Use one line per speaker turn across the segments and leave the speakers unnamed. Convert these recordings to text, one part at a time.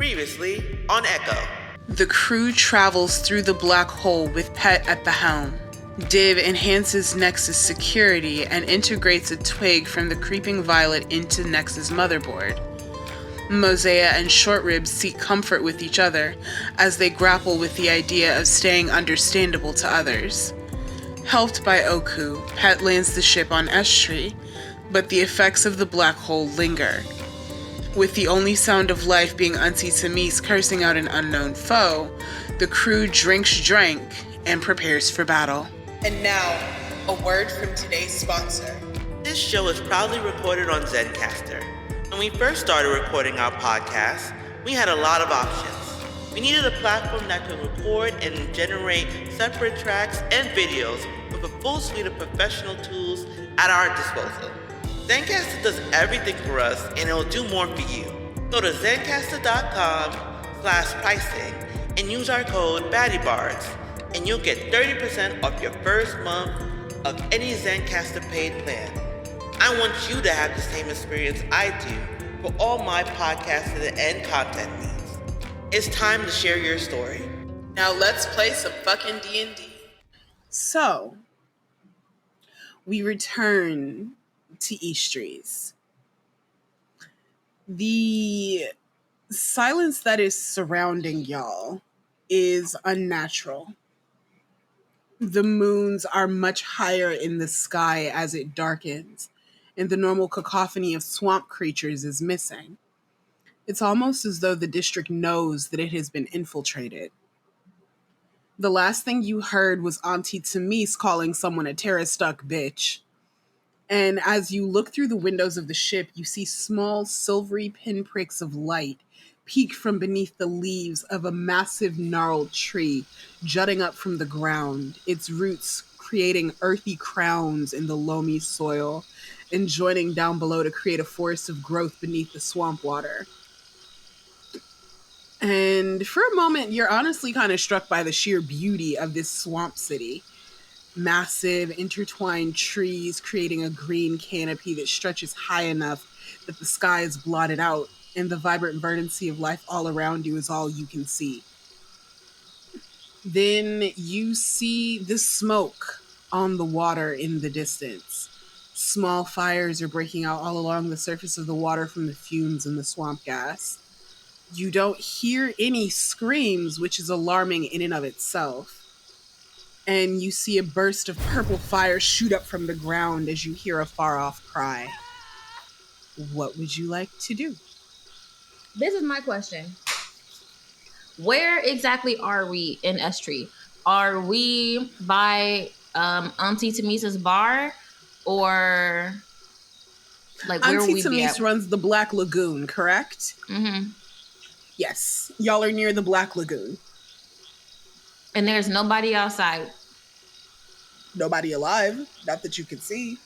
Previously on Echo.
The crew travels through the black hole with Pet at the helm. Div enhances Nexus security and integrates a twig from the creeping violet into Nexus motherboard. Mozaeya and Shortrib seek comfort with each other as they grapple with the idea of staying understandable to others. Helped by Oku, Pet lands the ship on Estree, but the effects of the black hole linger. With the only sound of life being Auntie Tamis cursing out an unknown foe, the crew drinks drink and prepares for battle. And now, a word from today's sponsor.
This show is proudly recorded on Zencastr. When we first started recording our podcast, we had a lot of options. We needed a platform that could record and generate separate tracks and videos with a full suite of professional tools at our disposal. Zencastr does everything for us, and it'll do more for you. Go to zencastr.com/pricing and use our code BaddieBards, and you'll get 30% off your first month of any Zencastr paid plan. I want you to have the same experience I do for all my podcasting and content needs. It's time to share your story.
Now let's play some fucking D&D. So, we return to Estrees. The silence that is surrounding y'all is unnatural. The moons are much higher in the sky as it darkens, and the normal cacophony of swamp creatures is missing. It's almost as though the district knows that it has been infiltrated. The last thing you heard was Auntie Tamis calling someone a terror-stuck bitch. And as you look through the windows of the ship, you see small silvery pinpricks of light peek from beneath the leaves of a massive gnarled tree jutting up from the ground, its roots creating earthy crowns in the loamy soil and joining down below to create a forest of growth beneath the swamp water. And for a moment, you're honestly kind of struck by the sheer beauty of this swamp city. Massive intertwined trees creating a green canopy that stretches high enough that the sky is blotted out and the vibrant verdancy of life all around you is all you can see. Then you see the smoke on the water in the distance. Small fires are breaking out all along the surface of the water from the fumes and the swamp gas. You don't hear any screams, which is alarming in and of itself. And you see a burst of purple fire shoot up from the ground as you hear a far-off cry. What would you like to do?
This is my question. Where exactly are we in Estree? Are we by Auntie Tamis's bar? Or like where
Auntie
would we
Tamis
be at?
runs the Black Lagoon, correct?
Mm-hmm.
Yes. Y'all are near the Black Lagoon.
And there's nobody outside.
Nobody alive. Not that you can see.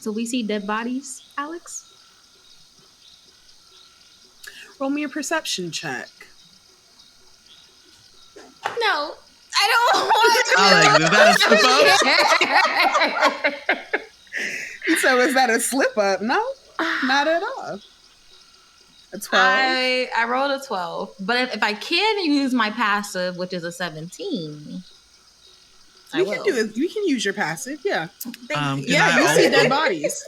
So we see dead bodies, Alex?
Roll me a perception check.
No, I don't want to.
Alex, is that a slip up?
So is that a slip up? No, not at all. A 12?
I rolled a 12. But if I can use my passive, which is a 17...
We can do it. We can use your passive, yeah.
Thank you.
Yeah, you see dead bodies.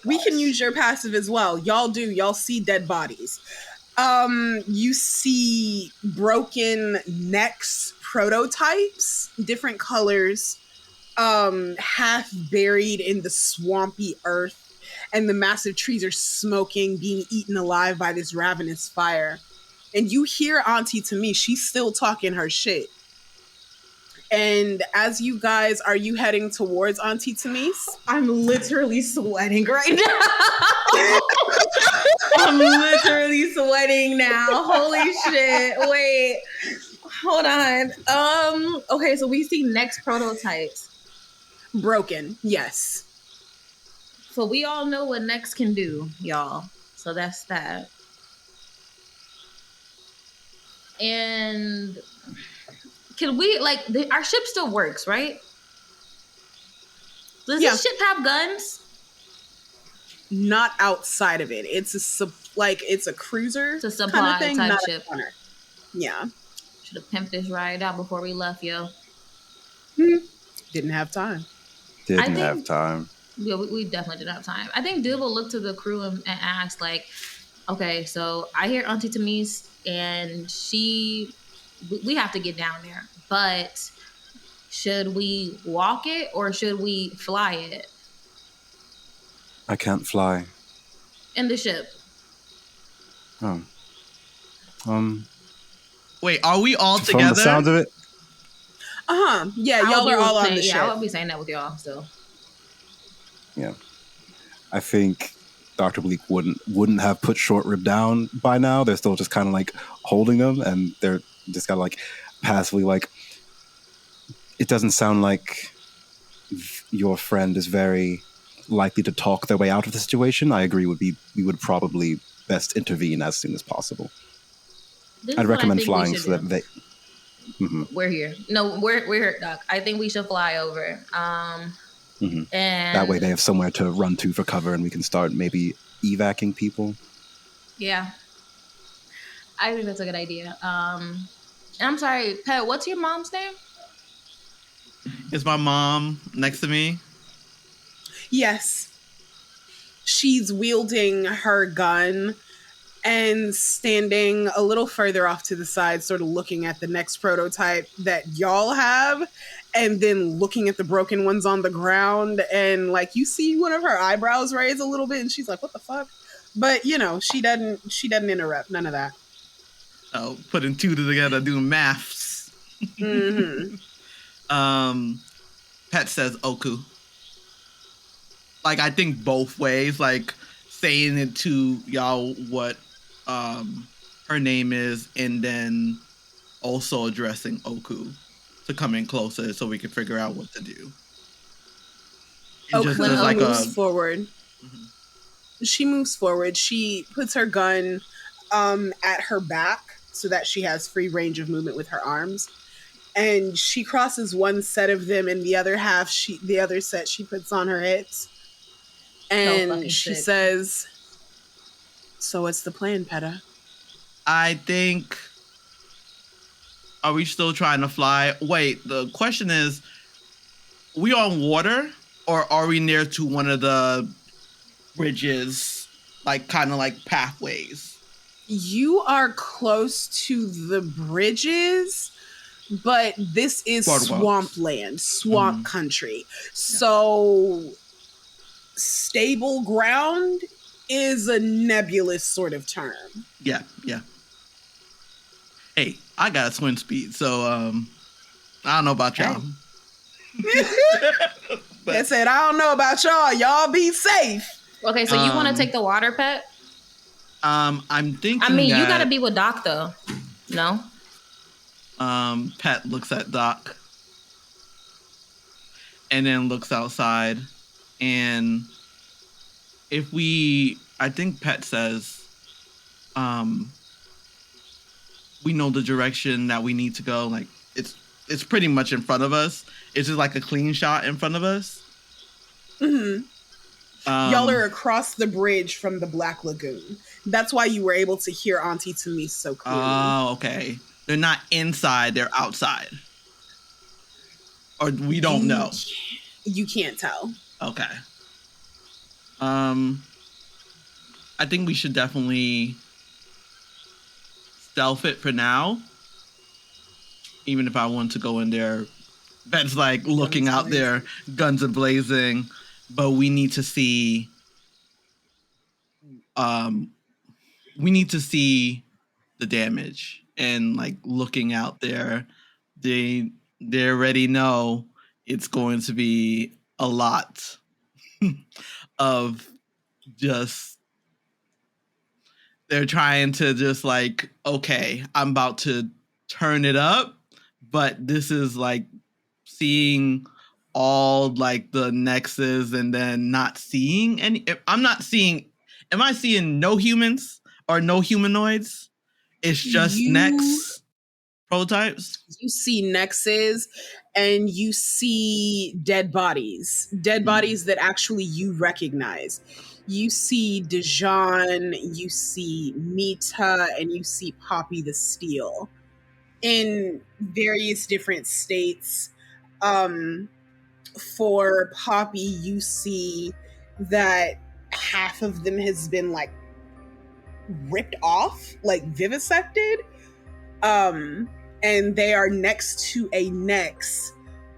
We can use your passive as well. Y'all do. Y'all see dead bodies. You see broken necks prototypes, different colors, half buried in the swampy earth, and the massive trees are smoking, being eaten alive by this ravenous fire. And you hear Auntie Tamis, she's still talking her shit. And as you guys, are you heading towards Auntie Tamis?
I'm literally sweating right now. I'm literally sweating now. Holy shit. Wait. Hold on. Okay, so we see next prototypes.
Broken, yes.
So we all know what Next can do, y'all. So that's that. And can we, like, our ship still works, right? Does this ship have guns?
Not outside of it. It's a like it's a cruiser
It's a
kind
supply
of thing,
type
not
ship.
a gunner. Yeah.
Should have pimped this ride out before we left, yo.
Didn't have time.
Didn't have time.
Yeah, we definitely didn't have time. I think Dude will look to the crew and ask, like, okay, so I hear Auntie Tamise, and we have to get down there, but should we walk it or should we fly it?
I can't fly.
In the ship.
Oh.
Wait, are we all
From
together?
the sound of it,
Yeah, y'all are all on the ship.
Yeah, I would be saying that with y'all, so.
yeah. I think Dr. Bleak wouldn't have put Short Rib down by now. They're still just kind of like holding him, and they're just kind of like passively like. It doesn't sound like your friend is very likely to talk their way out of the situation. I agree. We would probably best intervene as soon as possible. I'd recommend flying so that they. Mm-hmm.
We're here. No, we're here, Doc. I think we should fly over.
Mm-hmm.
And
that way they have somewhere to run to for cover, and we can start maybe evacuating people.
Yeah, I think that's a good idea. And I'm sorry, Pet. What's your mom's name?
Is my mom next to me?
Yes. She's wielding her gun and standing a little further off to the side, sort of looking at the next prototype that y'all have, and then looking at the broken ones on the ground. And like, you see one of her eyebrows raise a little bit, and she's like, what the fuck? But you know, she doesn't interrupt, none of that.
Oh, putting two together, doing maths.
Mm-hmm.
Pet says Oku. Like, I think both ways, like saying it to y'all what her name is, and then also addressing Oku to come in closer so we can figure out what to do.
Oku moves forward. Mm-hmm. She moves forward. She puts her gun at her back so that she has free range of movement with her arms. And she crosses one set of them, and the other set she puts on her hips. And she says, so what's the plan, Peta?
I think, are we still trying to fly? Wait, the question is, we on water, or are we near to one of the bridges, like kind of like pathways?
You are close to the bridges, but this is swampland, swamp country. Yeah. So stable ground is a nebulous sort of term.
Yeah. Hey, I got swim speed, so I don't know about y'all.
They said, I don't know about y'all. Y'all be safe.
Okay, so you want to take the water, Pet?
I'm thinking.
I mean, you got to be with Doc, though. No?
Pet looks at Doc and then looks outside, and I think Pet says, we know the direction that we need to go. Like, it's pretty much in front of us. It's just like a clean shot in front of us.
Mm-hmm. Y'all are across the bridge from the Black Lagoon. That's why you were able to hear Auntie Tamise so clearly.
Oh, okay. They're not inside, they're outside. Or we don't know.
You can't tell.
Okay. I think we should definitely stealth it for now. Even if I want to go in there. Ben's like looking out there, guns are blazing. But we need to see the damage, and like looking out there, they already know it's going to be a lot of just, they're trying to just like, okay, I'm about to turn it up, but this is like seeing all like the nexus and then not seeing any. Am I seeing no humans or no humanoids? It's just Nex prototypes.
You see nexes, and you see dead bodies that actually you recognize. You see Dijon, you see Mita, and you see Poppy the Steel in various different states. For Poppy, you see that half of them has been like ripped off, like vivisected. And they are next to a Nex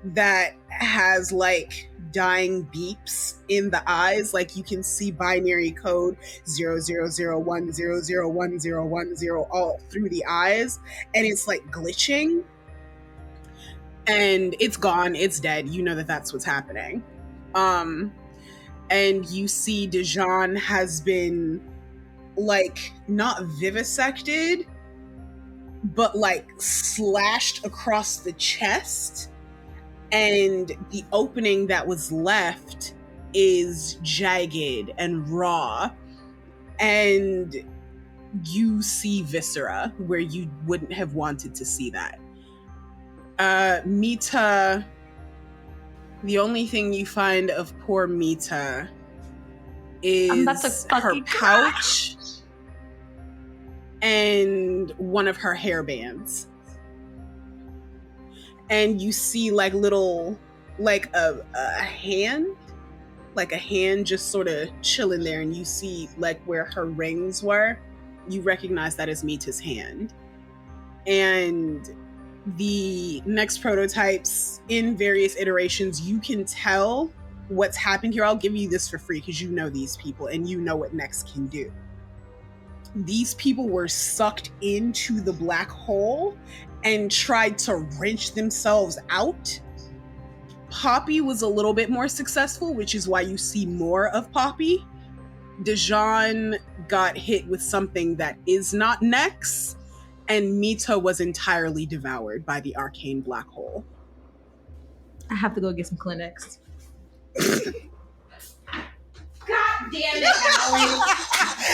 that has like dying beeps in the eyes. Like you can see binary code 0001001010 all through the eyes, and it's like glitching. And it's gone, it's dead. You know that that's what's happening. And you see Dijon has been like not vivisected, but like slashed across the chest, and the opening that was left is jagged and raw, and you see viscera where you wouldn't have wanted to see that. Mita, the only thing you find of poor Mita is her pouch and one of her hairbands. And you see like little, like a hand just sort of chilling there, and you see like where her rings were. You recognize that as Mita's hand. And the next prototypes in various iterations, you can tell what's happened here. I'll give you this for free because you know these people and you know what Next can do. These people were sucked into the black hole and tried to wrench themselves out. Poppy was a little bit more successful, which is why you see more of Poppy. Dijon got hit with something that is not Nex, and Mita was entirely devoured by the arcane black hole.
I have to go get some Kleenex. God damn it, Allie.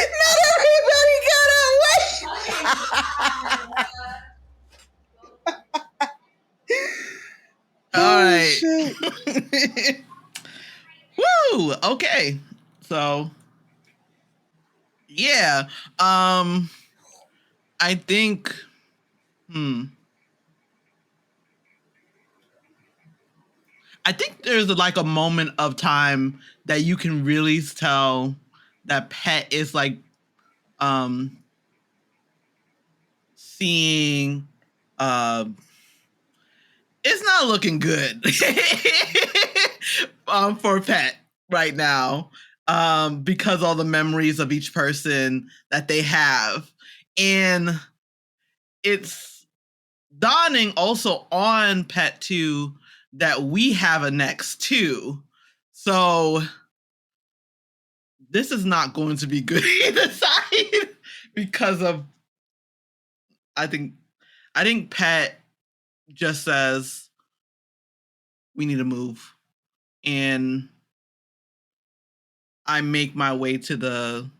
Not everybody got away.
All right. Woo! Okay. So, yeah. I think, I think there's like a moment of time that you can really tell that Pet is like, seeing, it's not looking good for Pet right now, because all the memories of each person that they have. And it's dawning also on Pet 2 that we have a Next too. So this is not going to be good either side because of, I think Pet just says, we need to move. And I make my way to the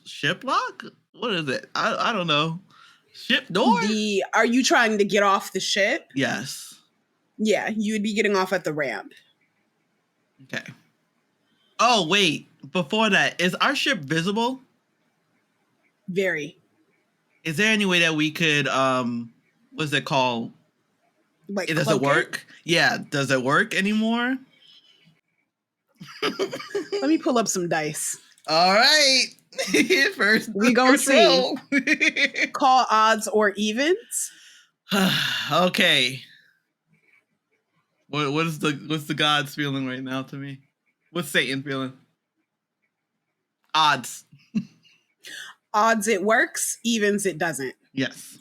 ship lock? What is it? I don't know. Ship door?
Are you trying to get off the ship?
Yes.
Yeah, you would be getting off at the ramp.
Okay. Oh, wait. Before that, is our ship visible?
Very.
Is there any way that we could, what's it called?
Like,
does it work? Yeah. Does it work anymore?
Let me pull up some dice.
All right. First,
we gonna see.
Roll.
Call odds or evens.
Okay. What's the gods feeling right now to me? What's Satan feeling? Odds.
Odds it works, evens it doesn't.
Yes.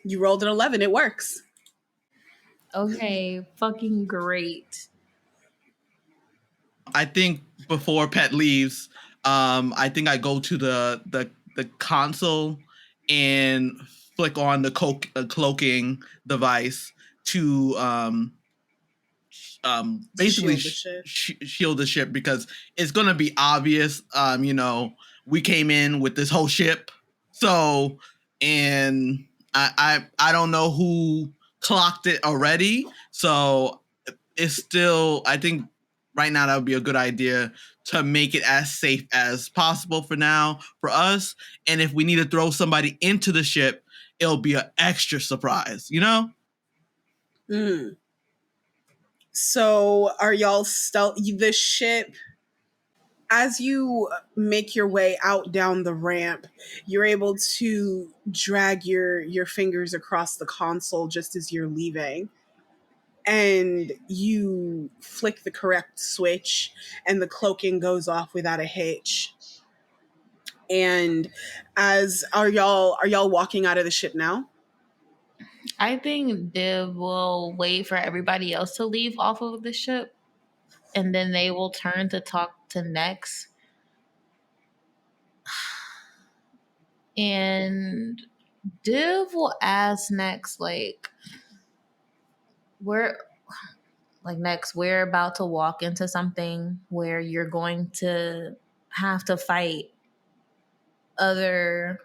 You rolled an 11, it works.
Okay, fucking great.
I think before Pet leaves, I think I go to the console and flick on the cloaking device to basically shield the ship, because it's gonna be obvious. We came in with this whole ship, so, and
I don't know who clocked it already, so it's still, I think right now that would be a good idea to make it as safe as possible for now for us. And if we need to throw somebody into the ship, it'll be an extra surprise, you know?
Mm. So are y'all stealth? The ship, as you make your way out down the ramp, you're able to drag your fingers across the console just as you're leaving. And you flick the correct switch and the cloaking goes off without a hitch. And are y'all walking out of the ship now?
I think Div will wait for everybody else to leave off of the ship, and then they will turn to talk to Nex. And Div will ask Nex, like, Nex, we're about to walk into something where you're going to have to fight other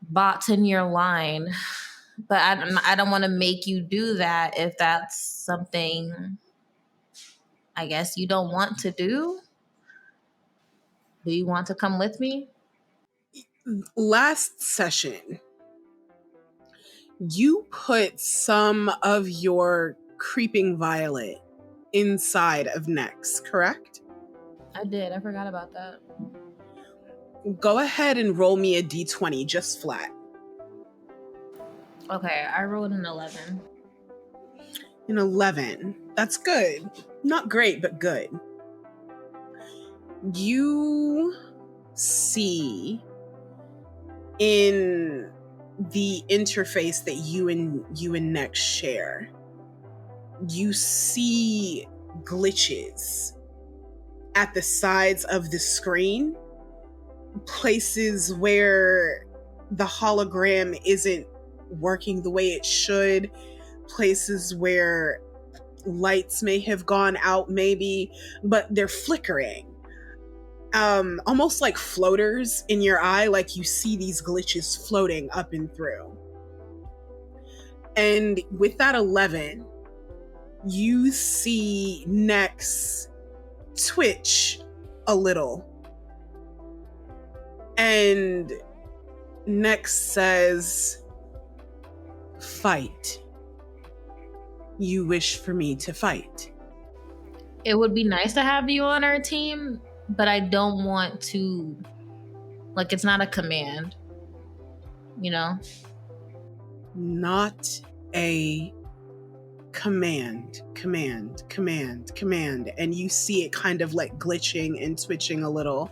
bots in your line. But I don't want to make you do that if that's something I guess you don't want to do. Do you want to come with me?
Last session, you put some of your creeping violet inside of Nex, correct?
I did. I forgot about that.
Go ahead and roll me a d20, just flat.
Okay, I rolled an 11.
An 11. That's good. Not great, but good. You see in the interface that you and Nex share, you see glitches at the sides of the screen, places where the hologram isn't working the way it should, places where lights may have gone out maybe, but they're flickering. Almost like floaters in your eye, like you see these glitches floating up and through. And with that 11, you see Nex twitch a little. And Nex says, "Fight. You wish for me to fight."
It would be nice to have you on our team, but I don't want to, like, it's not a command, you know?
Not a command. And you see it kind of like glitching and twitching a little.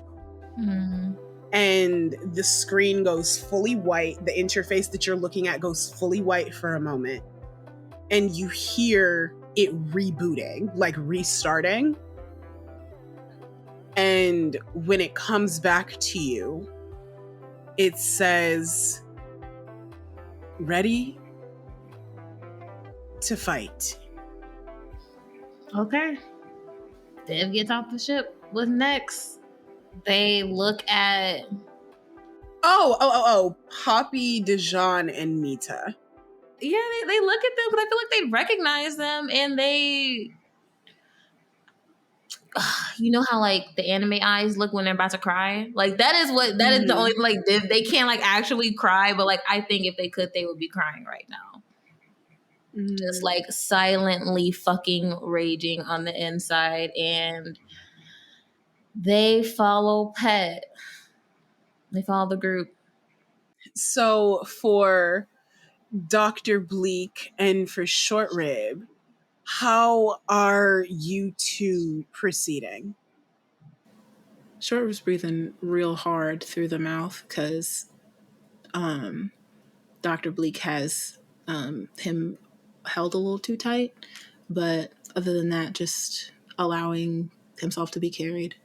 Mm.
And the screen goes fully white. The interface that you're looking at goes fully white for a moment. And you hear it rebooting, like restarting. And when it comes back to you, it says, "Ready to fight."
Okay. Dev gets off the ship with Nex. They look at...
Oh, Poppy, Dijon, and Mita.
Yeah, they look at them, but I feel like they recognize them, and they... You know how, like, the anime eyes look when they're about to cry? Like, that is the only, like, they can't, like, actually cry, but, like, I think if they could, they would be crying right now. Just, like, silently fucking raging on the inside, and they follow Pet. They follow the group.
So for Dr. Bleak and for Short Rib, how are you two proceeding?
Short was breathing real hard through the mouth because Dr. Bleak has him held a little too tight. But other than that, just allowing himself to be carried.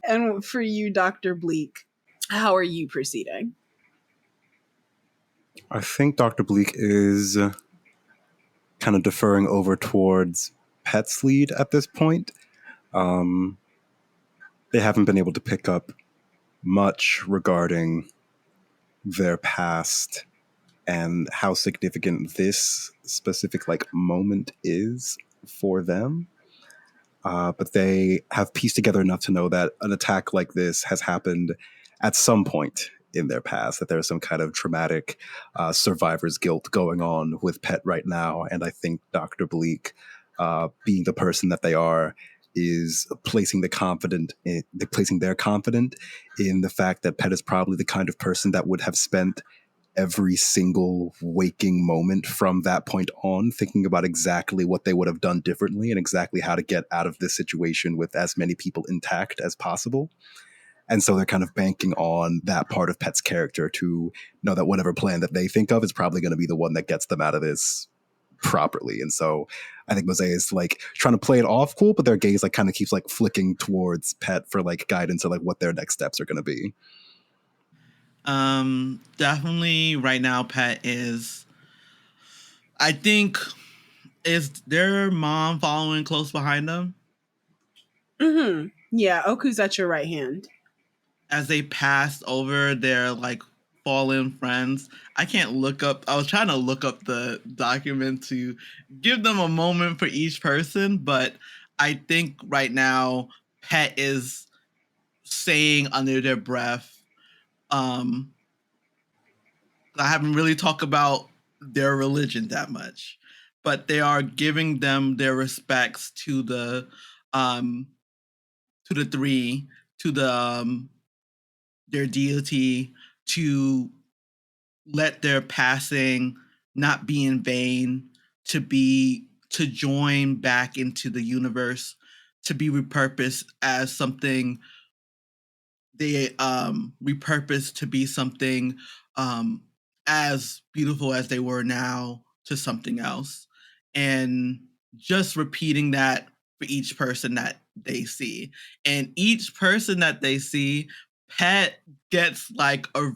And for you, Dr. Bleak, how are you proceeding?
I think Dr. Bleak is kind of deferring over towards Pet's lead at this point. They haven't been able to pick up much regarding their past and how significant this specific like moment is for them. But they have pieced together enough to know that an attack like this has happened at some point in their past, that there's some kind of traumatic survivor's guilt going on with Pet right now. And I think Dr. Bleak, being the person that they are, is placing their confidence in the fact that Pet is probably the kind of person that would have spent every single waking moment from that point on thinking about exactly what they would have done differently and exactly how to get out of this situation with as many people intact as possible. And so they're kind of banking on that part of Pet's character to know that whatever plan that they think of is probably going to be the one that gets them out of this properly. And so I think Mozaeya is like trying to play it off cool, but their gaze like kind of keeps like flicking towards Pet for like guidance or like what their next steps are going to be.
Definitely right now, Pet is, I think, is their mom following close behind them?
Mm-hmm. Yeah, Oku's at your right hand.
As they pass over their like fallen friends, I can't look up. I was trying to look up the document to give them a moment for each person, but I think right now Pet is saying under their breath, I haven't really talked about their religion that much, but they are giving them their respects to the three, to the their deity, to let their passing not be in vain, to join back into the universe, to be repurposed as something they repurposed to be something as beautiful as they were now to something else. And just repeating that for each person that they see. And each person that they see, Pet gets like a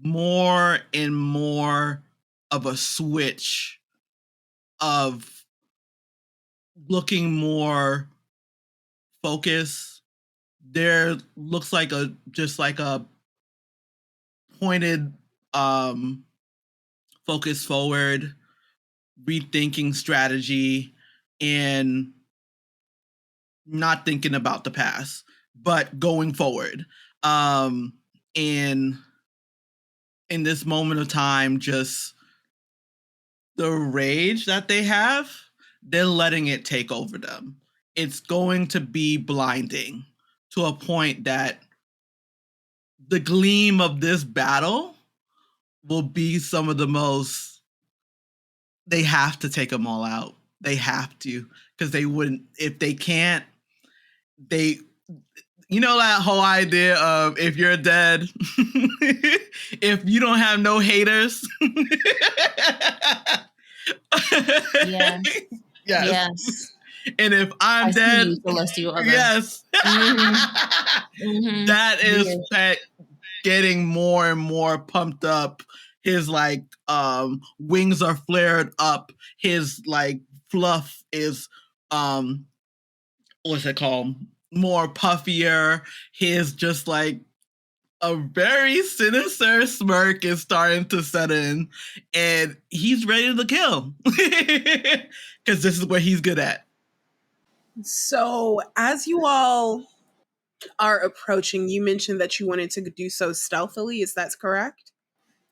more and more of a switch of looking more focused. There looks like a pointed focus forward, rethinking strategy, and not thinking about the past, but going forward. And in this moment of time, just the rage that they have, they're letting it take over them. It's going to be blinding to a point that the gleam of this battle will be some of the most, they have to take them all out. They have to, because they wouldn't, if they can't, they, you know, that whole idea of if you're dead, if you don't have no haters.
Yes. Yes.
And if I'm dead, yes.
Mm-hmm.
That is Pet getting more and more pumped up. His like wings are flared up. His like fluff is what's it called? More puffier. His just like a very sinister smirk is starting to set in, and he's ready to kill because this is what he's good at.
So, as you all are approaching, you mentioned that you wanted to do so stealthily. Is that correct?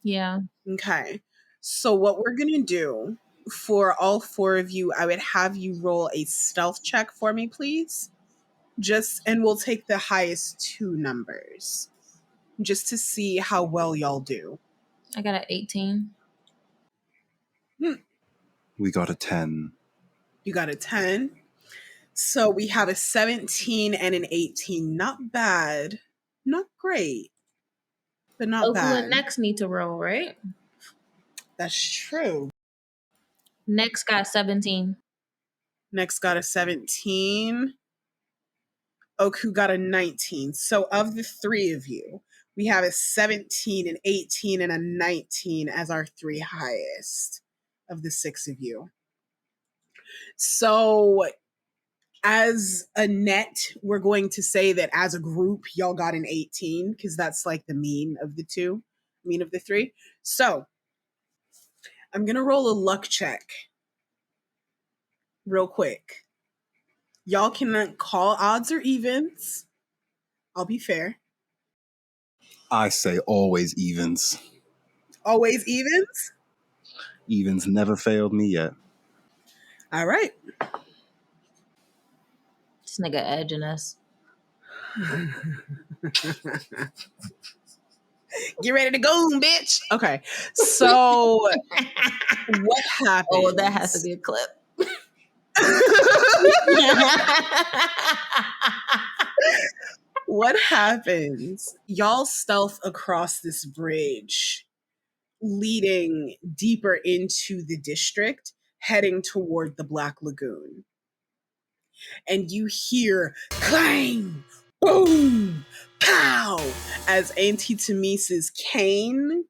Yeah.
Okay. So, what we're going to do for all four of you, I would have you roll a stealth check for me, please. And we'll take the highest two numbers just to see how well y'all do.
I got an 18.
We got a 10.
You got a 10. So we have a 17 and an 18. Not bad. Not great. But not
Oku
bad.
and Next need to roll, right?
That's true.
Next got 17.
Next got a 17. Oku got a 19. So of the three of you, we have a 17, an 18, and a 19 as our three highest of the six of you. So as a net, we're going to say that as a group, y'all got an 18 because that's like the mean of the two. mean of the three. So I'm going to roll a luck check real quick. Y'all can call odds or evens. I'll be fair.
I say always evens.
Always evens?
Evens never failed me yet.
All right.
This nigga edging us.
Get ready to go, bitch. Okay. So what happens?
Oh, that has to be a clip.
What happens? Y'all stealth across this bridge, leading deeper into the district, heading toward the Black Lagoon. And you hear clang, boom, pow, as Auntie Tamisa's cane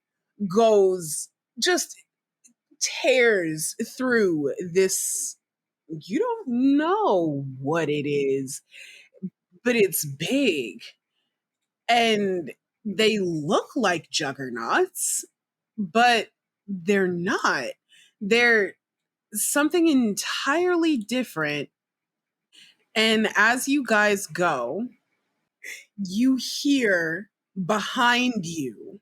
goes, just tears through this. You don't know what it is, but it's big. And they look like juggernauts, but they're not. They're something entirely different. And as you guys go, you hear behind you,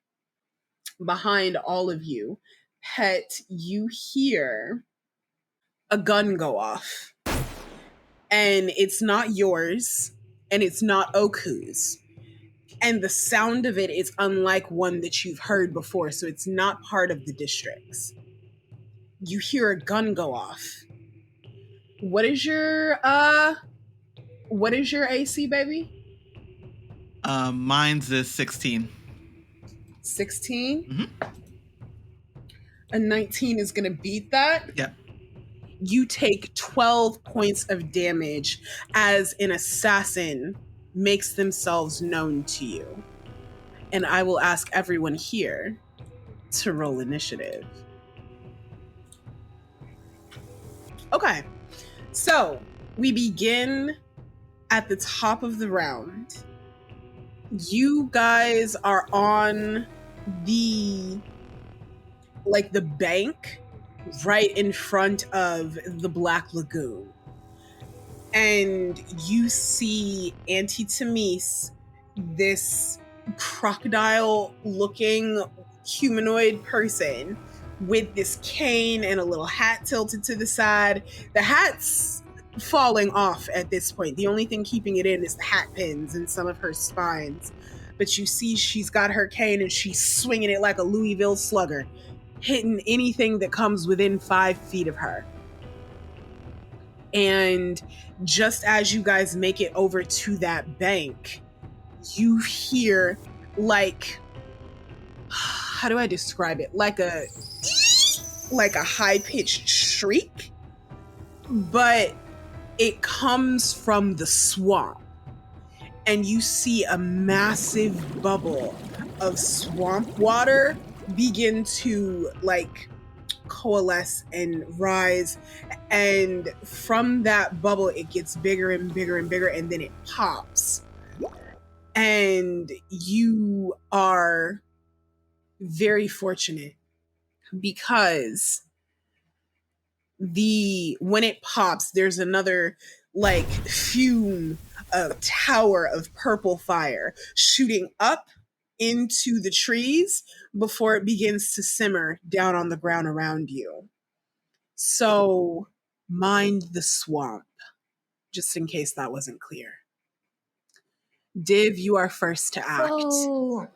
behind all of you, Pet, you hear a gun go off. And it's not yours, and it's not Oku's. And the sound of it is unlike one that you've heard before, so it's not part of the districts. You hear a gun go off. What is your AC, baby?
Mine's is 16.
16?
Mm-hmm.
A 19 is gonna beat that.
Yep.
You take 12 points of damage as an assassin makes themselves known to you. And I will ask everyone here to roll initiative. Okay, so we begin at the top of the round. You guys are on the bank right in front of the Black Lagoon. And you see Auntie Tamise, this crocodile-looking humanoid person with this cane and a little hat tilted to the side. The hat's falling off at this point. The only thing keeping it in is the hat pins and some of her spines. But you see she's got her cane and she's swinging it like a Louisville slugger, hitting anything that comes within 5 feet of her. And just as you guys make it over to that bank, you hear how do I describe it? Like a high-pitched shriek, but it comes from the swamp. And you see a massive bubble of swamp water begin to coalesce and rise. And from that bubble, it gets bigger and bigger and bigger, and then it pops. And you are very fortunate because when it pops, there's another fume, a tower of purple fire shooting up into the trees before it begins to simmer down on the ground around you. So mind the swamp, just in case that wasn't clear. Div, you are first to act.
So,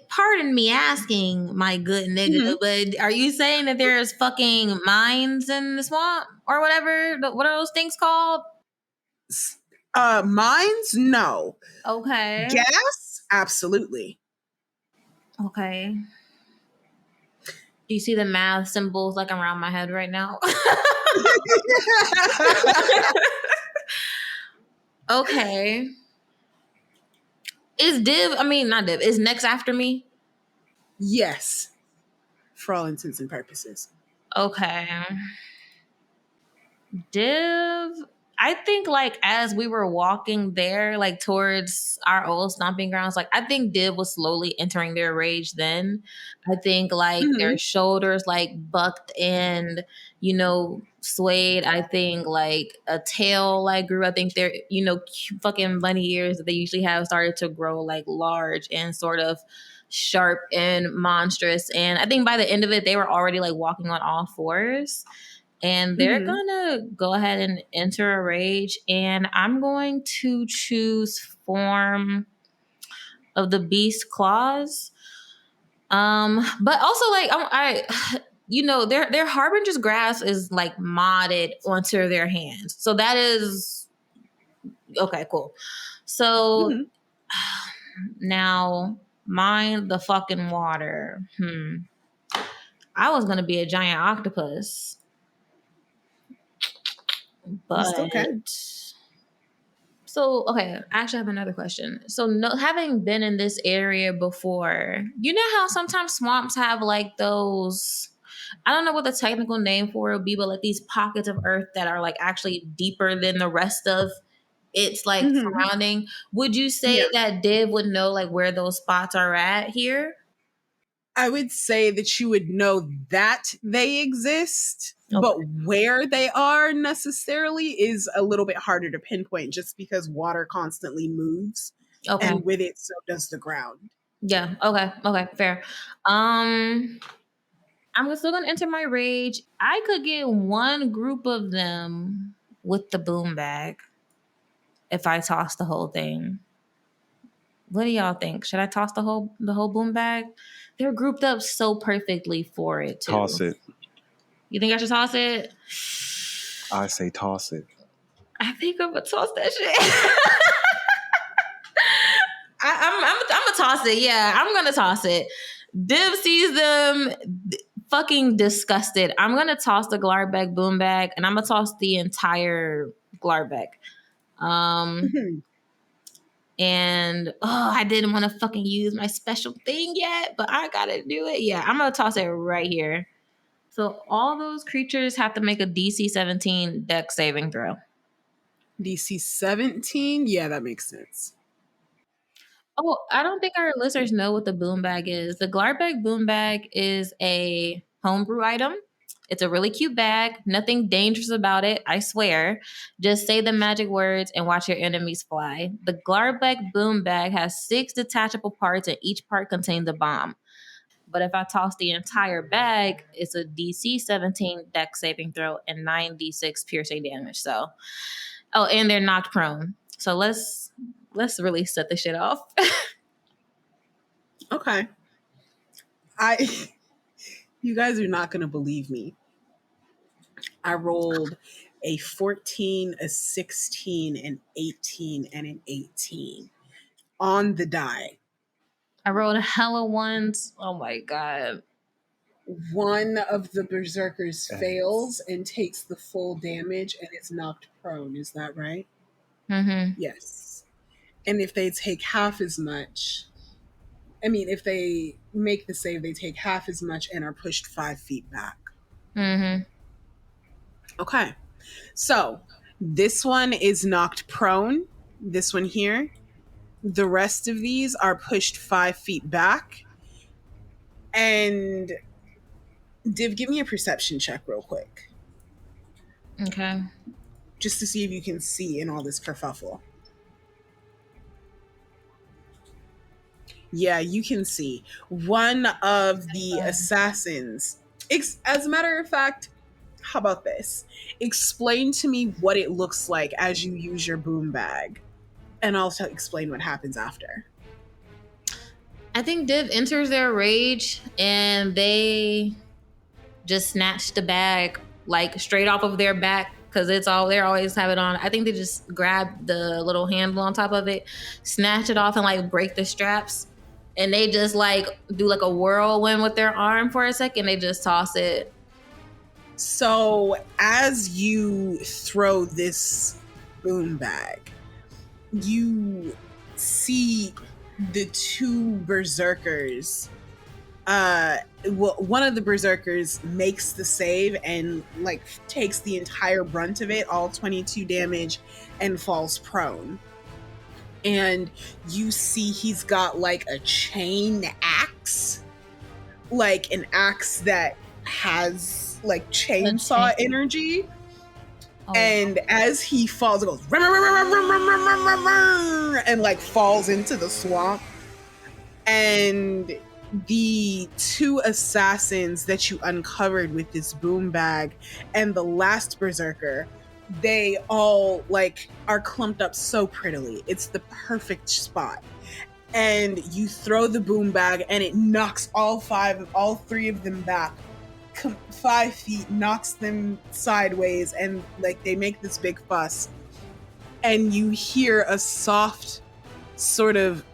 pardon me asking, my good nigga, but are you saying that there's fucking mines in the swamp or whatever? What are those things called?
Mines? No.
Okay.
Gas? Absolutely.
Okay. Do you see the math symbols around my head right now? Okay. Is is next after me?
Yes. For all intents and purposes.
Okay. Div, I think like as we were walking there, like towards our old stomping grounds, like I think Div was slowly entering their rage then. I think like their shoulders like bucked and, swayed. I think like a tail like grew. I think their, fucking bunny ears that they usually have started to grow like large and sort of sharp and monstrous. And I think by the end of it, they were already like walking on all fours. And they're gonna go ahead and enter a rage, and I'm going to choose form of the beast claws. But also like their harbinger's grasp is like modded onto their hands, so that is okay. Cool. So now mind the fucking water. I was gonna be a giant octopus. But
okay.
So, okay, I actually have another question. So, having been in this area before, you know how sometimes swamps have like those, I don't know what the technical name for it would be, but like these pockets of earth that are like actually deeper than the rest of its like surrounding. Would you say that Div would know like where those spots are at here?
I would say that you would know that they exist, but where they are necessarily is a little bit harder to pinpoint just because water constantly moves. And with it, so does the ground.
Yeah. Okay. Fair. I'm still gonna enter my rage. I could get one group of them with the boom bag if I toss the whole thing. What do y'all think? Should I toss the whole boom bag? They're grouped up so perfectly for it too.
Toss it.
You think I should toss it?
I say toss it.
I think I'm gonna toss that shit. I'm gonna toss it. Yeah, I'm gonna toss it. Div sees them fucking disgusted. I'm gonna toss the Glarbag boom bag, and I'm gonna toss the entire Glarbag. And I didn't want to fucking use my special thing yet, but I gotta do it. Yeah, I'm gonna toss it right here. So all those creatures have to make a DC 17 Dex saving throw.
DC 17? Yeah, that makes sense.
Oh, I don't think our listeners know what the boom bag is. The Glarbag boom bag is a homebrew item. It's a really cute bag. Nothing dangerous about it, I swear. Just say the magic words and watch your enemies fly. The Glarbag boom bag has 6 detachable parts, and each part contains a bomb. But if I toss the entire bag, it's a DC 17 Dex saving throw and 9d6 piercing damage. So, and they're knocked prone. So let's really set this shit off.
Okay. You guys are not going to believe me. I rolled a 14, a 16, an 18, and an 18 on the die.
I rolled hella ones. Oh my God.
One of the berserkers fails and takes the full damage and is knocked prone. Is that right? Yes. And if they take half as much, if they make the save, they take half as much and are pushed 5 feet back. Okay. So this one is knocked prone. This one here. The rest of these are pushed 5 feet back. And Div, give me a perception check real quick.
Okay.
Just to see if you can see in all this kerfuffle. Yeah, you can see. One of the assassins, as a matter of fact, how about this? Explain to me what it looks like as you use your boom bag, and I'll explain what happens after.
I think Div enters their rage, and they just snatch the bag like straight off of their back because they're always have it on. I think they just grab the little handle on top of it, snatch it off, and like break the straps. And they just like do like a whirlwind with their arm for a second. They just toss it.
So as you throw this boom bag, you see the 2 berserkers one of the berserkers makes the save and like takes the entire brunt of it, all 22 damage, and falls prone. And you see he's got like a chain axe, like an axe that has like chainsaw energy. And as he falls, it goes and like falls into the swamp. And the two assassins that you uncovered with this boom bag and the last berserker, they all like are clumped up so prettily. It's the perfect spot. And you throw the boom bag and it knocks all three of them back 5 feet, knocks them sideways, and like they make this big fuss. And you hear a soft sort of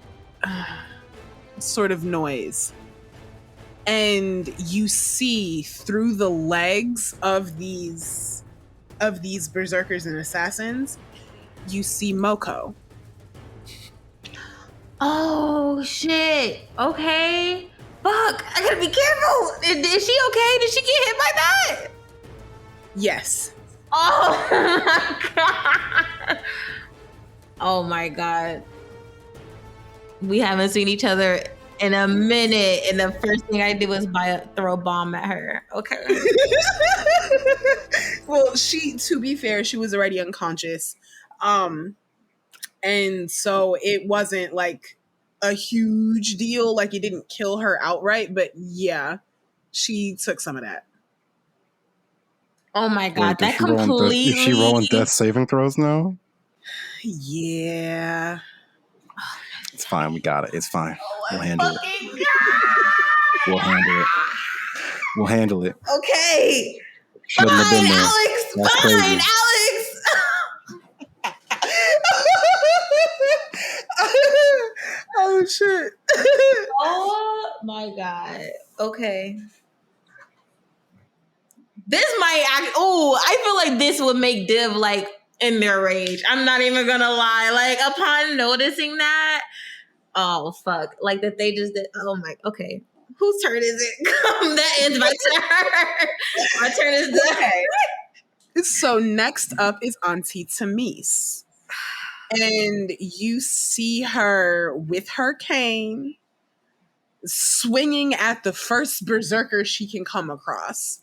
noise. And you see through the legs of these berserkers and assassins, you see Moko.
Oh shit. Okay. Fuck. I gotta be careful. Is she okay? Did she get hit by that?
Yes.
Oh my god. Oh my god. We haven't seen each other in a minute, and the first thing I did was throw a bomb at her. Okay.
Well, to be fair, she was already unconscious. And so it wasn't like a huge deal. Like it didn't kill her outright, but yeah, she took some of that.
Oh my god,
Wait,
that completely.
Is she rolling death saving throws now?
Yeah.
It's fine. We got it. It's fine. We'll handle it.
God.
We'll handle it.
Okay.
Shouldn't have been there.
Alex.
That's
Fine,
crazy.
Alex.
Oh shit.
Oh my god. Okay. This might act. Oh, I feel like this would make Div like in their rage. I'm not even gonna lie. Like upon noticing that, oh fuck, like that they just did. Oh my. Okay, whose turn is it? That ends my turn. My turn is done.
Okay. So next up is Auntie Tamise. And you see her with her cane swinging at the first berserker she can come across.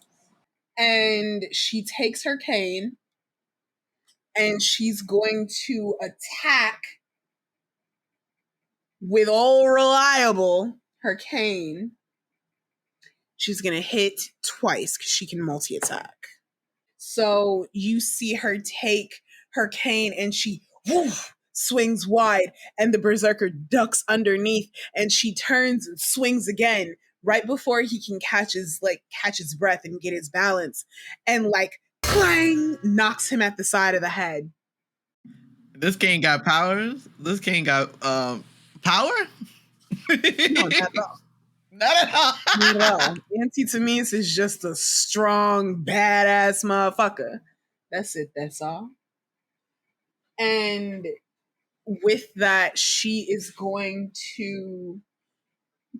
And she takes her cane and she's going to attack with all reliable her cane. She's going to hit twice because she can multi-attack. So you see her take her cane and she swings wide, and the berserker ducks underneath, and she turns and swings again right before he can catch his breath and get his balance, and like clang, knocks him at the side of the head.
This cane got powers. This cane got power.
No, not at all.
Not at all.
Not at all. Auntie Tamise is just a strong, badass motherfucker. That's it. That's all. And with that, she is going to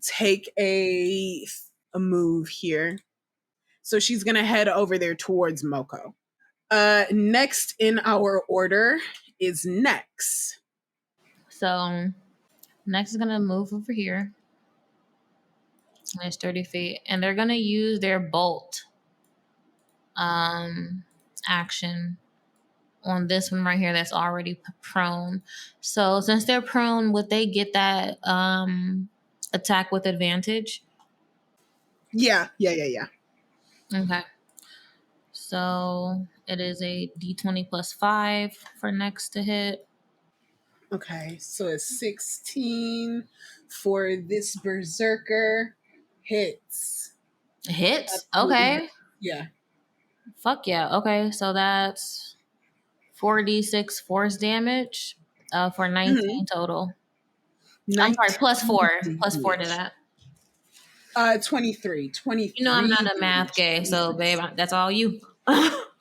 take a move here. So she's going to head over there towards Moko. Next in our order is Nex.
So Nex is gonna move over here. It's 30 feet, and they're gonna use their bolt action on this one right here that's already prone. So since they're prone, would they get that attack with advantage?
Yeah.
Okay. So it is a d20 plus 5 for Nex to hit.
Okay, so it's 16 for this berserker. Hits.
Hits? Okay.
Yeah.
Fuck yeah. Okay, so that's 4d6 force damage for 19 total.
19.
I'm sorry, plus 4. Plus 4 to that.
23.
You know I'm not a math gay, so babe, that's all you.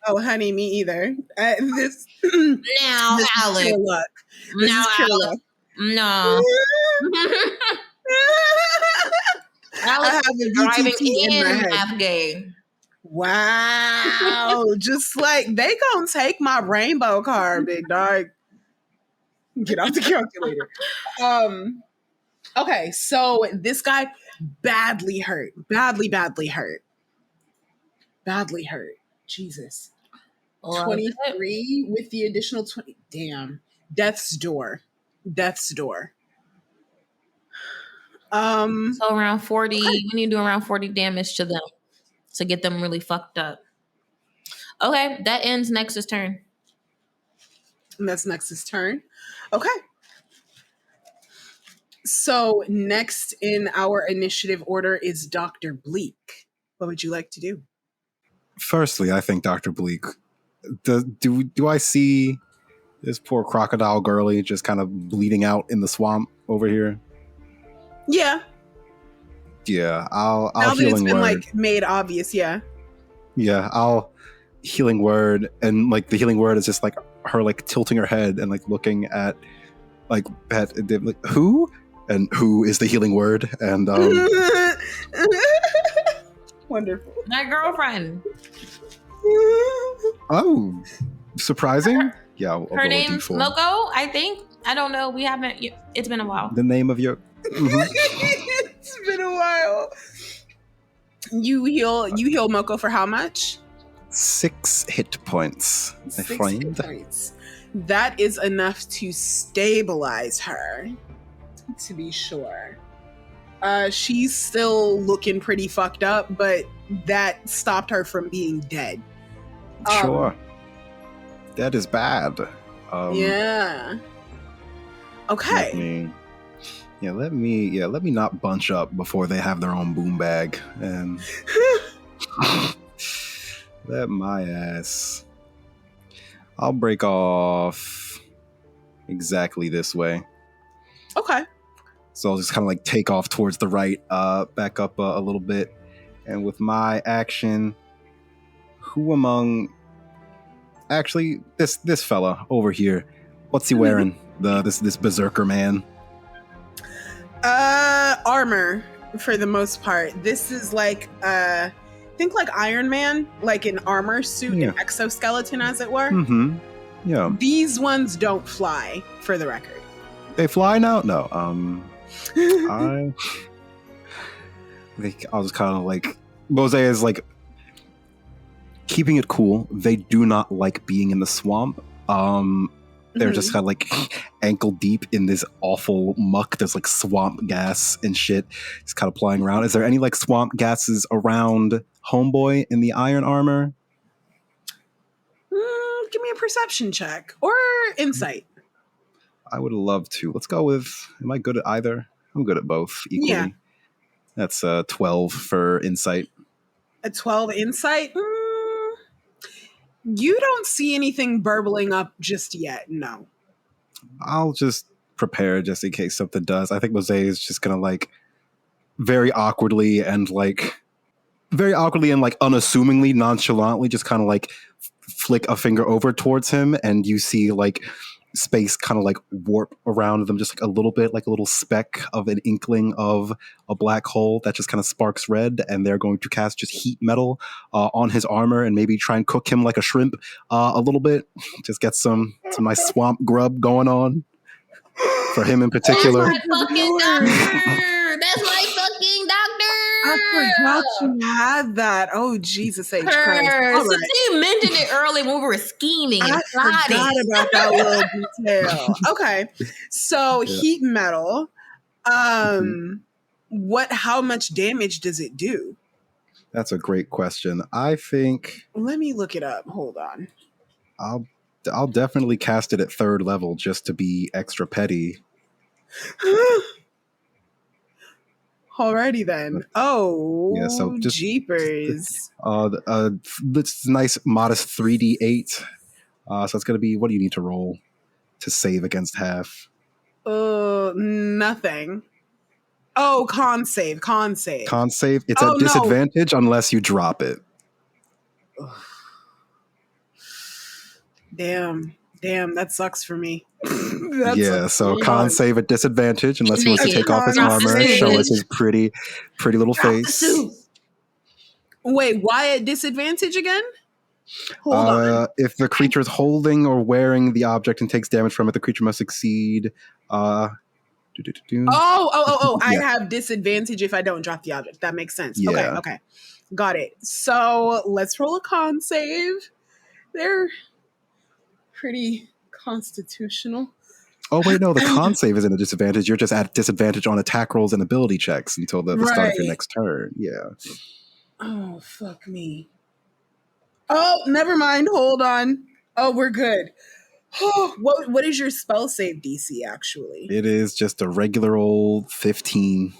Oh, honey, me either. This
Now,
this
Alex.
is pure luck. This
Now,
is pure
Alex. No.
I have a
driving
VTT in my
and
head.
math gay.
Wow. Just like they gonna take my rainbow card, big dog. Get off the calculator. Okay, so this guy badly hurt. Badly hurt. Badly hurt. Jesus.
Love it.
23 with the additional 20. Damn. Death's door.
So around 40, we need to do around 40 damage to them to get them really fucked up. Okay, that ends Nexus' turn.
And that's Nexus' turn. Okay. So next in our initiative order is Dr. Bleak. What would you like to do?
Firstly, I think Dr. Bleak, do I see this poor crocodile girlie just kind of bleeding out in the swamp over here?
Yeah.
Yeah, I'll
Now that it's
healing
been
word.
like made obvious, yeah.
Yeah, I'll healing word, and like the healing word is just like her like tilting her head and like looking at like who and who is the healing word and
Wonderful.
My girlfriend.
oh, surprising. Yeah, I'll
Her
roll a
name's
D4.
Loco, I think. I don't know. We haven't. It's been a while.
The name of your
It's been a while. You heal Moko for how much?
6 hit points. I
6 hit
find.
points. That is enough to stabilize her, to be sure. She's still looking pretty fucked up, but that stopped her from being dead.
Sure. That is bad.
Yeah. Okay.
Let me not bunch up before they have their own boom bag and let my ass. I'll break off exactly this way.
Okay.
So I'll just kind of like take off towards the right, back up a little bit, and with my action, who among actually this fella over here, what's he wearing? This berserker man.
Armor for the most part. This is like think like Iron Man, like an armor suit,
Yeah.
an exoskeleton, as it were.
Mm-hmm. Yeah.
These ones don't fly, for the record.
They fly now? No. I'll just kind of like Mozaeya is like keeping it cool. They do not like being in the swamp. They're just kind of like ankle deep in this awful muck. There's like swamp gas and shit. It's kind of flying around. Is there any like swamp gases around Homeboy in the iron armor?
Give me a perception check or insight.
I would love to. Let's go with. Am I good at either? I'm good at both equally.
Yeah.
That's 12 for insight.
A 12 insight? You don't see anything burbling up just yet, no.
I'll just prepare just in case something does. I think Mozaeya is just gonna like very awkwardly and unassumingly, nonchalantly, just kind of like flick a finger over towards him, and you see like space kind of like warp around them just like a little bit, like a little speck of an inkling of a black hole that just kind of sparks red, and they're going to cast just heat metal on his armor and maybe try and cook him like a shrimp a little bit. Just get some nice swamp grub going on for him in particular.
That's my fucking doctor. That's my fucking doctor.
I forgot you had that. Oh, Jesus H. Christ.
Her.
All right.
Satine mentioned it early when we were scheming and
I
plotting.
forgot about that little detail. Okay. So
Yeah.
heat metal. How much damage does it do?
That's a great question. I think
Let me look it up. Hold on.
I'll definitely cast it at 3rd level just to be extra petty.
Alrighty then. Oh,
Yeah, so just-
jeepers.
It's nice modest 3d8. So it's gonna be, what do you need to roll to save against half?
Nothing. Oh, con save.
Con save. It's
Oh,
a
no.
disadvantage unless you drop it.
Damn. Damn, that sucks for me. That
Yeah,
sucks
so
so
con
much.
save at disadvantage unless he wants to
Naked.
take off his
Con
armor and show us
save.
his pretty little
Drop the
face.
suit.
Wait, why at disadvantage again? Hold on.
If the creature is holding or wearing the object and takes damage from it, the creature must succeed.
Oh! I
Yeah.
have disadvantage if I don't drop the object. That makes sense.
Yeah.
Okay. Got it. So let's roll a con save. They're pretty constitutional.
Oh wait, no, the con save isn't a disadvantage. You're just at disadvantage on attack rolls and ability checks until the start of your
Right.
next turn. Yeah.
Oh, fuck me. Oh, never mind. Hold on. Oh, we're good. What is your spell save DC actually?
It is just a regular old 15.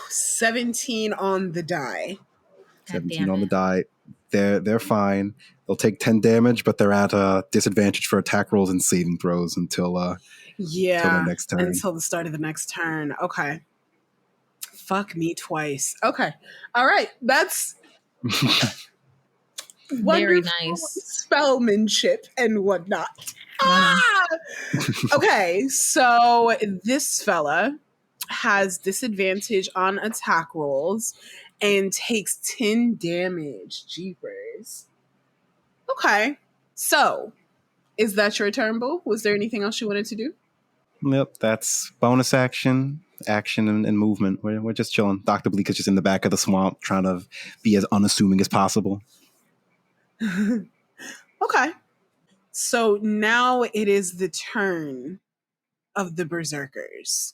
17 on the die.
17 on the die. They're fine. They'll take 10 damage, but they're at a disadvantage for attack rolls and saving throws until
Yeah.
the next turn.
Until the start of the next turn. Okay. Fuck me twice. Okay. All right. That's
Very
wonderful
nice.
spellmanship and whatnot. Ah! Okay. So this fella has disadvantage on attack rolls and takes 10 damage. Jeepers. Okay. So, is that your turn, Boo? Was there anything else you wanted to do?
Yep, that's bonus action, and movement. We're just chilling. Dr. Bleak is just in the back of the swamp trying to be as unassuming as possible.
Okay. So now it is the turn of the berserkers.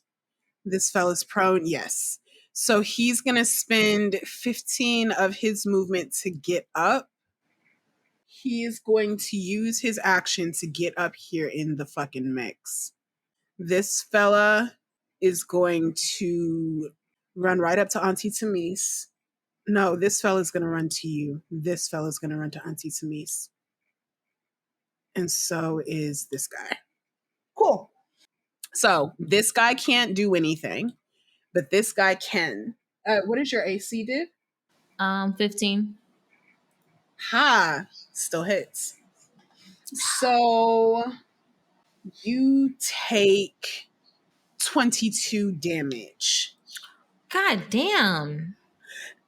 This fella's prone, yes. So he's going to spend 15 of his movement to get up. He is going to use his action to get up here in the fucking mix. This fella is going to run right up to Auntie Tamise. No, this fella's going to run to you. This fella's going to run to Auntie Tamise. And so is this guy. Cool. So this guy can't do anything, but this guy can. What is your AC, Div?
15.
Ha! Still hits. So you take 22 damage
God damn.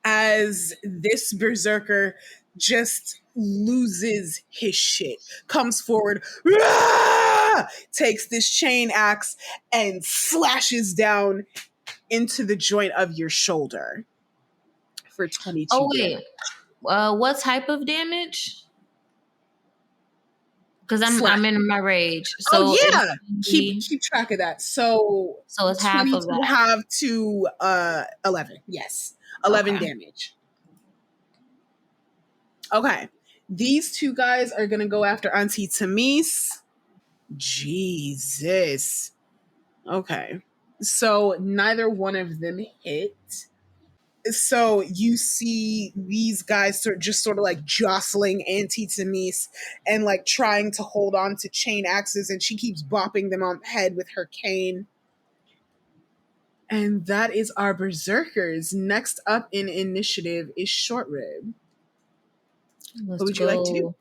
as this berserker just loses his shit, comes forward, "Rah!" takes this chain axe and slashes down into the joint of your shoulder for 22
Oh wait.
damage.
What type of damage? Because I'm in my rage. So
Oh yeah,
it's
keep track of that. So
it's half of
22
that.
half to 11. Yes, 11
Okay.
damage. Okay, these two guys are gonna go after Auntie Tamise. Jesus. Okay, so neither one of them hit. So you see these guys sort of like jostling Auntie Tamise and like trying to hold on to chain axes, and she keeps bopping them on the head with her cane. And that is our berserkers. Next up in initiative is Short Rib.
Let's
What would you like to do?
go.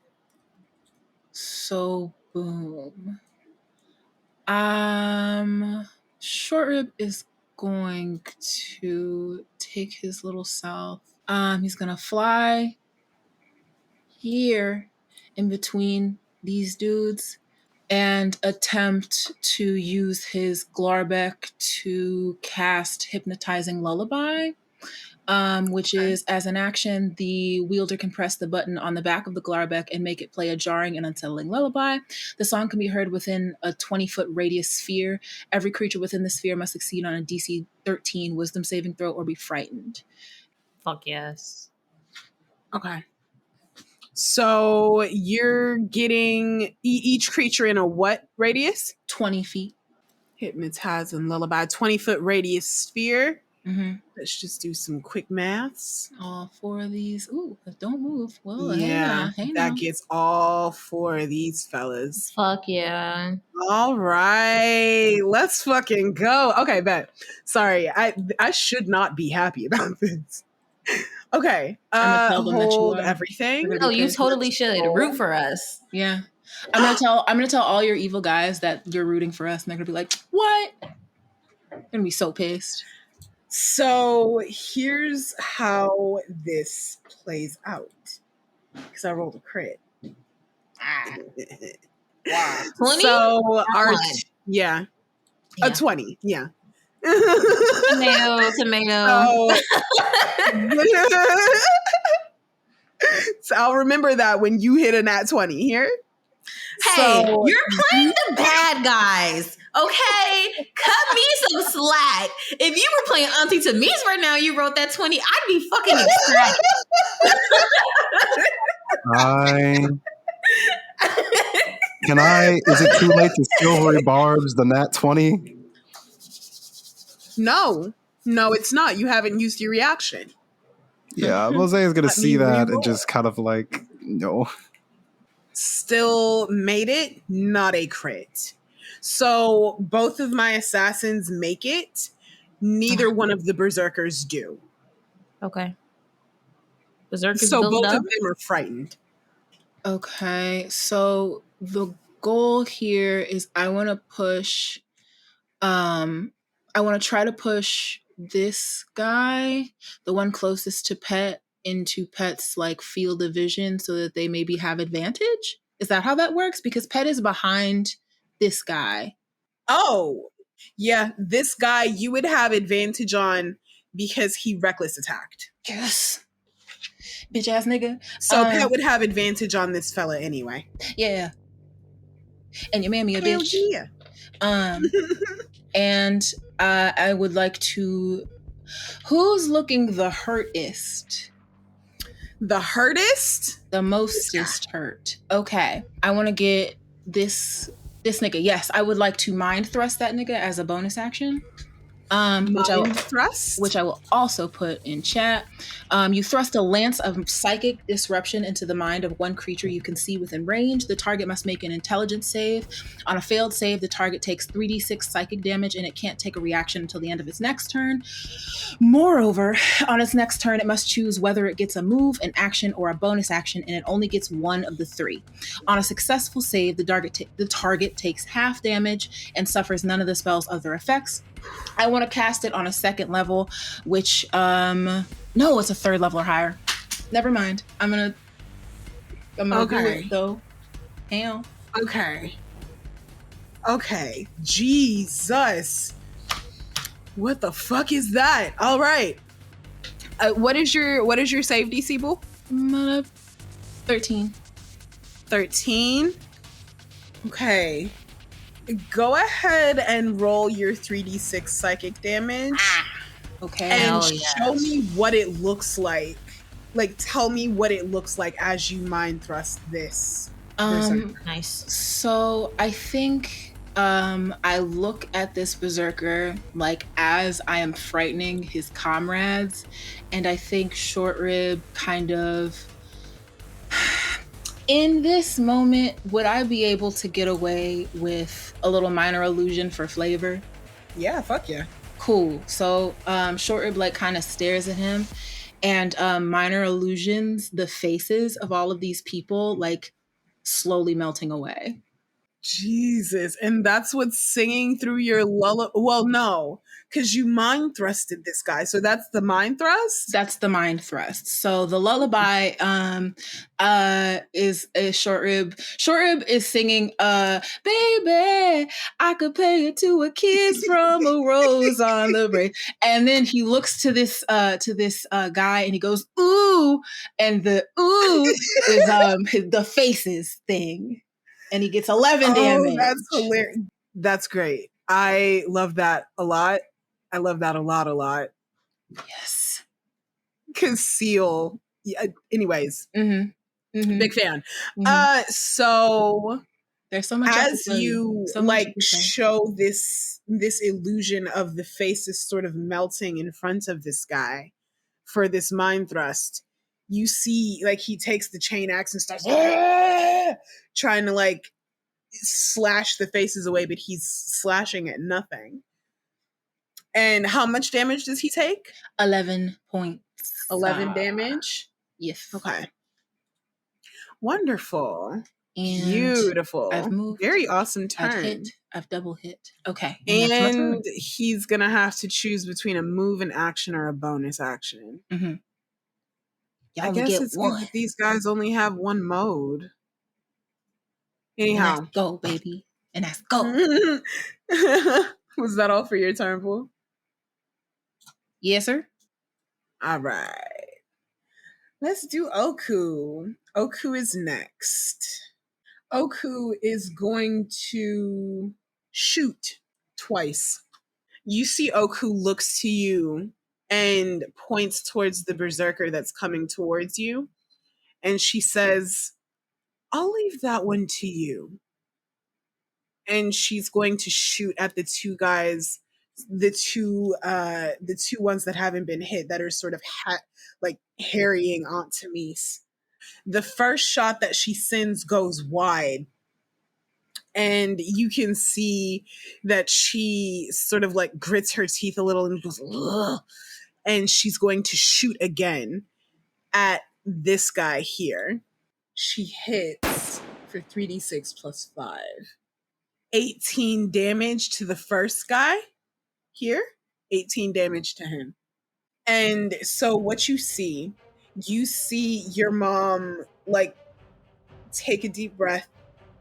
So boom. Short Rib is going to take his little self. He's gonna fly here in between these dudes and attempt to use his Glarbek to cast Hypnotizing Lullaby. Which is, as an action, the wielder can press the button on the back of the Glarbek and make it play a jarring and unsettling lullaby. The song can be heard within a 20-foot radius sphere. Every creature within the sphere must succeed on a DC 13 wisdom saving throw or be frightened.
Fuck yes.
Okay. So you're getting each creature in a what radius?
20 feet.
Hypnotize and lullaby. 20-foot radius sphere.
Mm-hmm.
Let's just do some quick maths.
All four of these. Ooh, don't move. Well,
Yeah,
hey
that
now.
gets all four of these fellas.
Fuck yeah.
All right, let's fucking go. Okay, bet. Sorry, I should not be happy about this. Okay,
I'ma tell them that you
hold
are.
everything.
They're
Oh, you
Because
totally
let's
should
roll.
root for us.
Yeah. I'm gonna tell all your evil guys that you're rooting for us, and they're gonna be like, "What?" They're gonna be so pissed.
So here's how this plays out. Because I rolled a crit.
Wow. 20?
So our
One.
yeah. A 20, yeah.
Tomato.
So I'll remember that when you hit a nat 20 here.
Hey,
So-
you're playing the bad guys, okay? Cut me some slack. If you were playing Auntie Tamise right now, you wrote that 20, I'd be fucking ecstatic.
Is it too late to Silvery Barbs the nat 20?
No, it's not. You haven't used your reaction.
Yeah, Mozaeya's gonna
Let
see
me
that
re-roll.
and just kind of like, no.
Still made it, not a crit. So both of my assassins make it. Neither one of the berserkers do.
Okay. Berserkers
So
built
both
up.
of them are frightened.
Okay, so the goal here is I want to push. I want to try to push this guy, the one closest to Pet, into Pet's like field of vision so that they maybe have advantage. Is that how that works? Because Pet is behind this guy.
Oh, yeah. This guy you would have advantage on because he reckless attacked.
Yes. Bitch ass nigga.
So Pet would have advantage on this fella anyway.
Yeah. And your mammy a
Hell
bitch.
yeah.
And I would like to. Who's looking the hurtest?
The hurtest?
The mostest hurt. Okay. I want to get this nigga. Yes, I would like to mind thrust that nigga as a bonus action.
Thrust?
Which I will also put in chat. You thrust a lance of psychic disruption into the mind of one creature you can see within range. The target must make an intelligence save. On a failed save, the target takes 3d6 psychic damage and it can't take a reaction until the end of its next turn. Moreover, on its next turn, it must choose whether it gets a move, an action, or a bonus action, and it only gets one of the three. On a successful save, the target takes half damage and suffers none of the spell's other effects. I want to cast it on a second level, which, no, it's a third level or higher. Never mind. I'm gonna do it, though. Hell.
Okay. Jesus. What the fuck is that? All right. What is your save DC, boo?
13.
13. Okay. Go ahead and roll your 3d6 psychic damage.
Okay.
And show me what it looks like. Like, tell me what it looks like as you mind thrust this.
Nice.
So I think I look at this berserker like as I am frightening his comrades, and I think Short Rib kind of. In this moment, would I be able to get away with a little minor illusion for flavor?
Yeah, fuck yeah.
Cool. So Short Rib like kind of stares at him, and minor illusions the faces of all of these people like slowly melting away.
Jesus. And that's what's singing through your lullaby. Well, no, because you mind thrusted this guy. So that's the mind thrust?
That's the mind thrust. So the lullaby is Short Rib. Short Rib is singing, baby, I could pay it to a kiss from a rose on the bridge. And then he looks to this guy and he goes, ooh, and the ooh is the faces thing. And he gets 11 damage.
That's hilarious. That's great. I love that a lot. I love that a lot.
Yes.
Conceal. Yeah, anyways.
Mm-hmm. Mm-hmm.
Big fan.
Mm-hmm.
So
there's so much
as you
so
like show this illusion of the faces sort of melting in front of this guy for this mind thrust, you see like he takes the chain axe and starts trying to like slash the faces away, but he's slashing at nothing. And how much damage does he take?
11 points.
11 damage?
Yes.
Okay. Wonderful.
And
Beautiful.
I've moved.
Very awesome
I've
turn.
hit. I've double hit. Okay. And that's my turn.
And he's going to have to choose between a move and action or a bonus action.
Mm-hmm.
I guess it's good that these guys only have one mode. Anyhow.
And that's go, baby. And that's go.
Was that all for your turn, Pool?
Yes, sir.
All right. Let's do Oku. Oku is next. Oku is going to shoot twice. You see Oku looks to you and points towards the berserker that's coming towards you. And she says, I'll leave that one to you. And she's going to shoot at the two guys, the two ones that haven't been hit that are sort of harrying Aunt Tamise. The first shot that she sends goes wide, and you can see that she sort of like grits her teeth a little and goes, ugh, and she's going to shoot again at this guy here. She hits for 3d6 plus 5. 18 damage to the first guy here, 18 damage to him. And so what you see your mom like take a deep breath,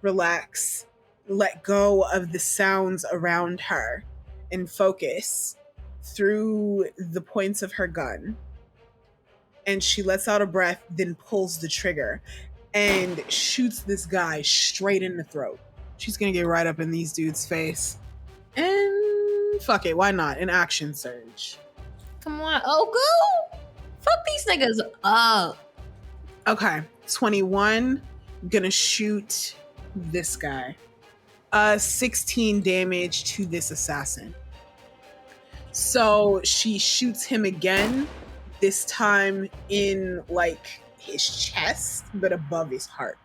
relax, let go of the sounds around her, and focus through the points of her gun. And she lets out a breath, then pulls the trigger and shoots this guy straight in the throat. She's gonna get right up in these dudes' face. And fuck it, why not? An action surge.
Come on, Oku! Fuck these niggas up.
Okay, 21. Gonna shoot this guy. 16 damage to this assassin. So she shoots him again, this time in like his chest, but above his heart.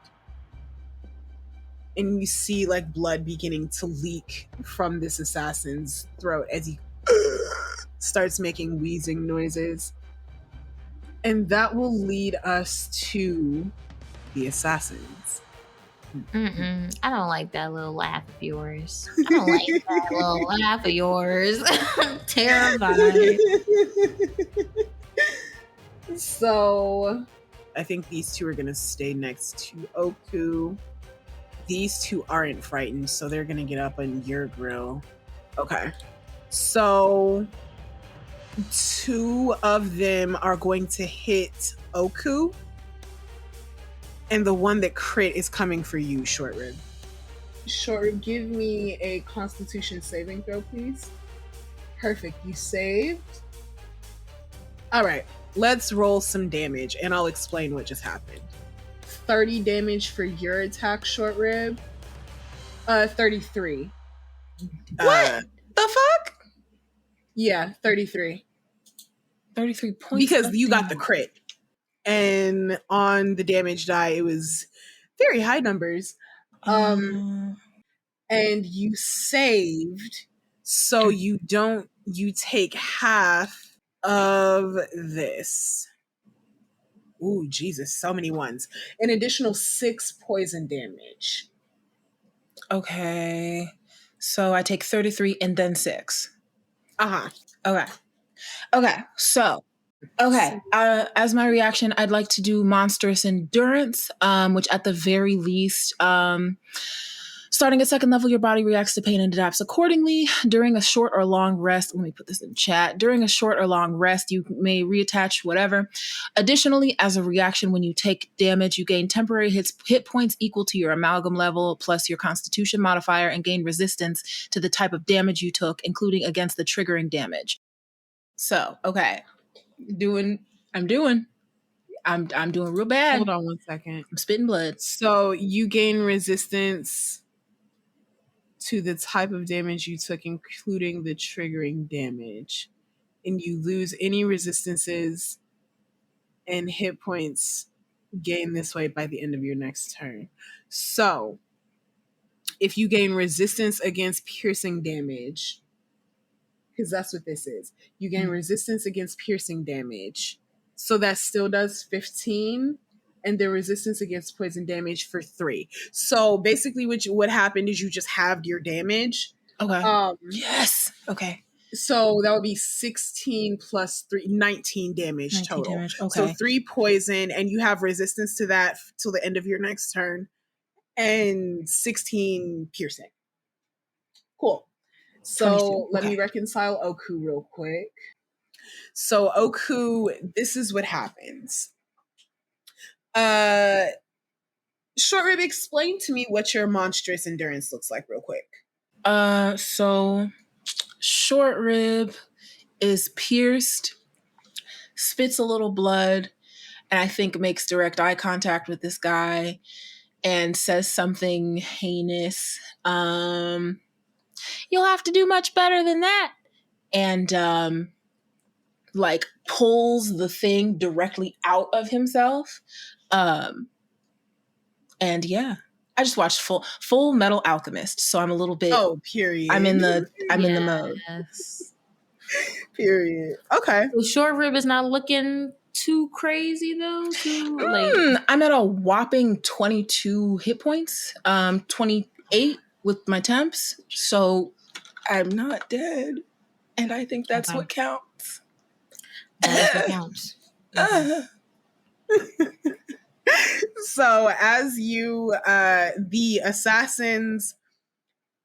And you see like blood beginning to leak from this assassin's throat as he starts making wheezing noises. And that will lead us to the assassins.
I don't like that little laugh of yours. I don't like that little laugh of yours. Terrified.
So I think these two are going to stay next to Oku. These two aren't frightened, so they're going to get up on your grill. Okay. So 2 of them are going to hit Oku. And the one that crit is coming for you, Short Rib. Short Rib, give me a Constitution saving throw, please. Perfect. You saved. All right. Let's roll some damage, and I'll explain what just happened. 30 damage for your attack, Short Rib. 33.
What the fuck?
Yeah, 33.
33 points.
Because you got the crit. And on the damage die, it was very high numbers. And you saved, so you take half of this. Ooh, Jesus, so many ones. An additional 6 poison damage.
Okay. So I take 33 and then 6.
Uh-huh.
Okay. So, as my reaction, I'd like to do Monstrous Endurance, which at the very least, starting at 2nd level, your body reacts to pain and adapts accordingly. During a short or long rest, let me put this in chat. During a short or long rest, you may reattach whatever. Additionally, as a reaction, when you take damage, you gain temporary hit points equal to your amalgam level plus your Constitution modifier and gain resistance to the type of damage you took, including against the triggering damage. So, okay. I'm doing real bad.
Hold on one second.
I'm spitting blood.
So you gain resistance to the type of damage you took, including the triggering damage. And you lose any resistances and hit points gained this way by the end of your next turn. So if you gain resistance against piercing damage, because that's what this is, you gain resistance against piercing damage. So that still does 15 and their resistance against poison damage for 3. So basically what happened is you just halved your damage.
Okay. Yes. Okay.
So that would be 16 plus 3, 19 damage
19
total.
damage. Okay.
So 3 poison, and you have resistance to that till the end of your next turn, and 16 piercing. Cool. So let me reconcile Oku real quick. So Oku, this is what happens. Short Rib, explain to me what your monstrous endurance looks like real quick.
So Short Rib is pierced, spits a little blood, and I think makes direct eye contact with this guy and says something heinous. You'll have to do much better than that. And like pulls the thing directly out of himself. And yeah. I just watched Full Metal Alchemist, so I'm a little bit.
Oh, period.
I'm in the mode.
Yes.
Period. Okay.
So Short Rib is not looking too crazy though.
I'm at a whopping 22 hit points. 28 with my temps, so I'm not dead, and I think that's what counts.
That's what counts.
So as you the assassins,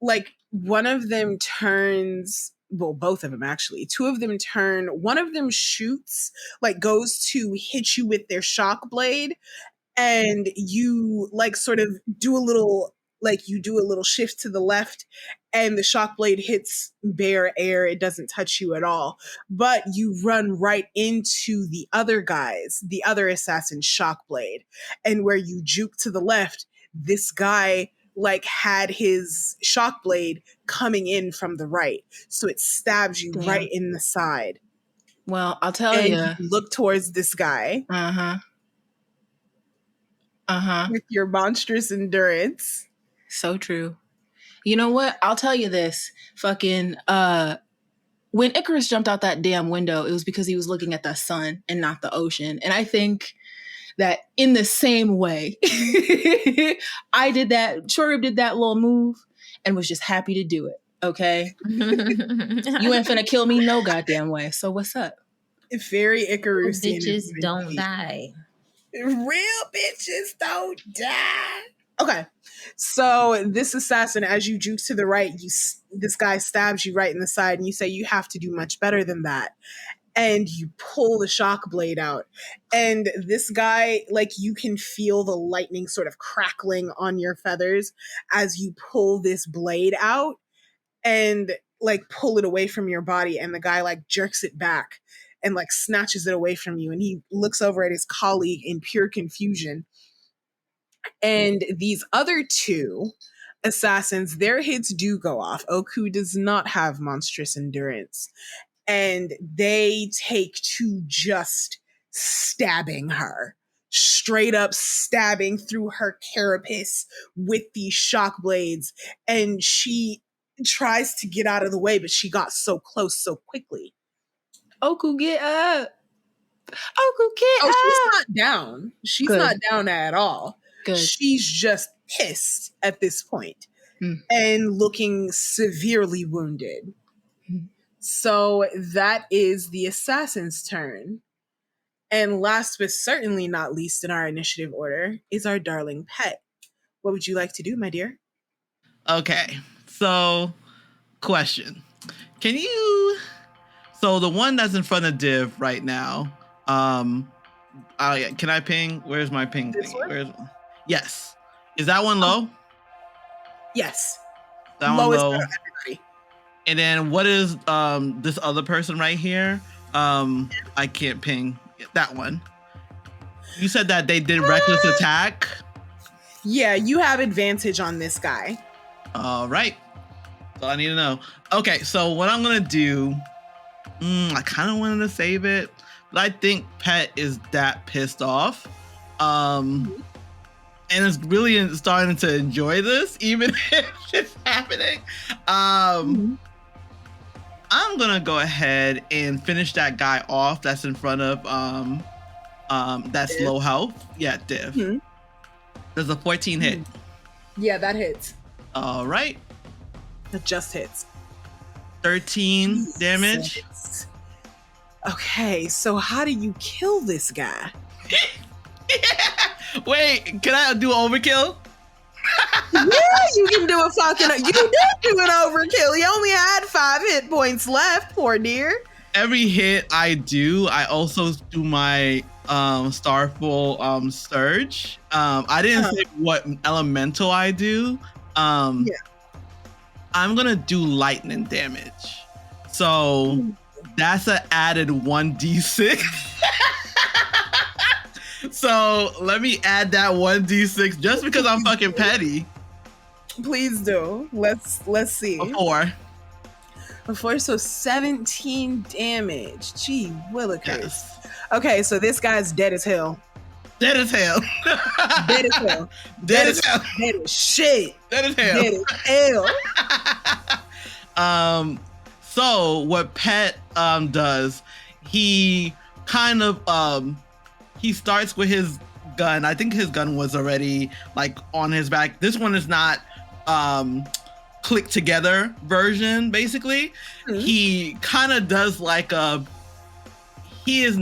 like one of them turns, well, both of them actually, 2 of them turn, one of them shoots, like goes to hit you with their shock blade, and you like sort of do a little shift to the left, and the shock blade hits bare air. It doesn't touch you at all, but you run right into the other assassin's shock blade, and where you juke to the left, this guy like had his shock blade coming in from the right, so it stabs you right in the side.
Well, I'll tell you.
Look towards this guy. With your monstrous endurance.
So true. You know what? I'll tell you this. Fucking, when Icarus jumped out that damn window, it was because he was looking at the sun and not the ocean. And I think that in the same way, I did that. Short Rib did that little move and was just happy to do it. Okay? You ain't finna kill me no goddamn way. So what's up?
Very Icarusian.
Bitches don't die.
Real bitches don't die. Okay. So this assassin, as you juke to the right, this guy stabs you right in the side, and you say you have to do much better than that. And you pull the shock blade out. And this guy, like, you can feel the lightning sort of crackling on your feathers as you pull this blade out and like pull it away from your body. And the guy like jerks it back and like snatches it away from you. And he looks over at his colleague in pure confusion. And these other 2 assassins, their hits do go off. Oku does not have monstrous endurance. And they take to just stabbing her. Straight up stabbing through her carapace with these shock blades. And she tries to get out of the way, but she got so close so quickly.
Oku, get up. Oku, get up.
She's not down. She's not down at all.
Good.
She's just pissed at this point and looking severely wounded. So that is the assassin's turn. And last but certainly not least in our initiative order is our darling pet. What would you like to do, my dear?
Okay, so question. So the one that's in front of Div right now, can I ping? Where's my ping thing? Yes. Is that one low?
Yes.
That
Lowest
one low.
out of everybody.
And then what is this other person right here? I can't ping that one. You said that they did reckless attack.
Yeah, you have advantage on this guy.
All right. That's all I need to know. Okay, so what I'm gonna do, I kind of wanted to save it, but I think Pet is that pissed off. And is really starting to enjoy this, even if it's happening. I'm gonna go ahead and finish that guy off that's in front of That's low health. Yeah, div.
Mhm.
Does a 14 hit?
Yeah, that hits.
All right.
That just hits.
13 damage.
Okay, so how do you kill this guy?
Wait, can I do overkill?
Yeah, you can do a fucking. You did do an overkill. He only had 5 hit points left, poor dear.
Every hit I do, I also do my Starfall Surge. I didn't say what elemental I do. I'm gonna do lightning damage. So that's an added 1d6. So let me add that 1d6 just because I'm fucking petty.
Please do. Let's see. Before, so 17 damage. Gee, willikers.
Yes.
Okay, so this guy's dead as hell.
Dead as hell.
Dead as hell.
Dead as hell.
Dead as shit.
Dead as hell.
Dead as hell.
So what Pet does, he kind of he starts with his gun. I think his gun was already like on his back. This one is not click together version, basically. Mm-hmm. He kind of does like he is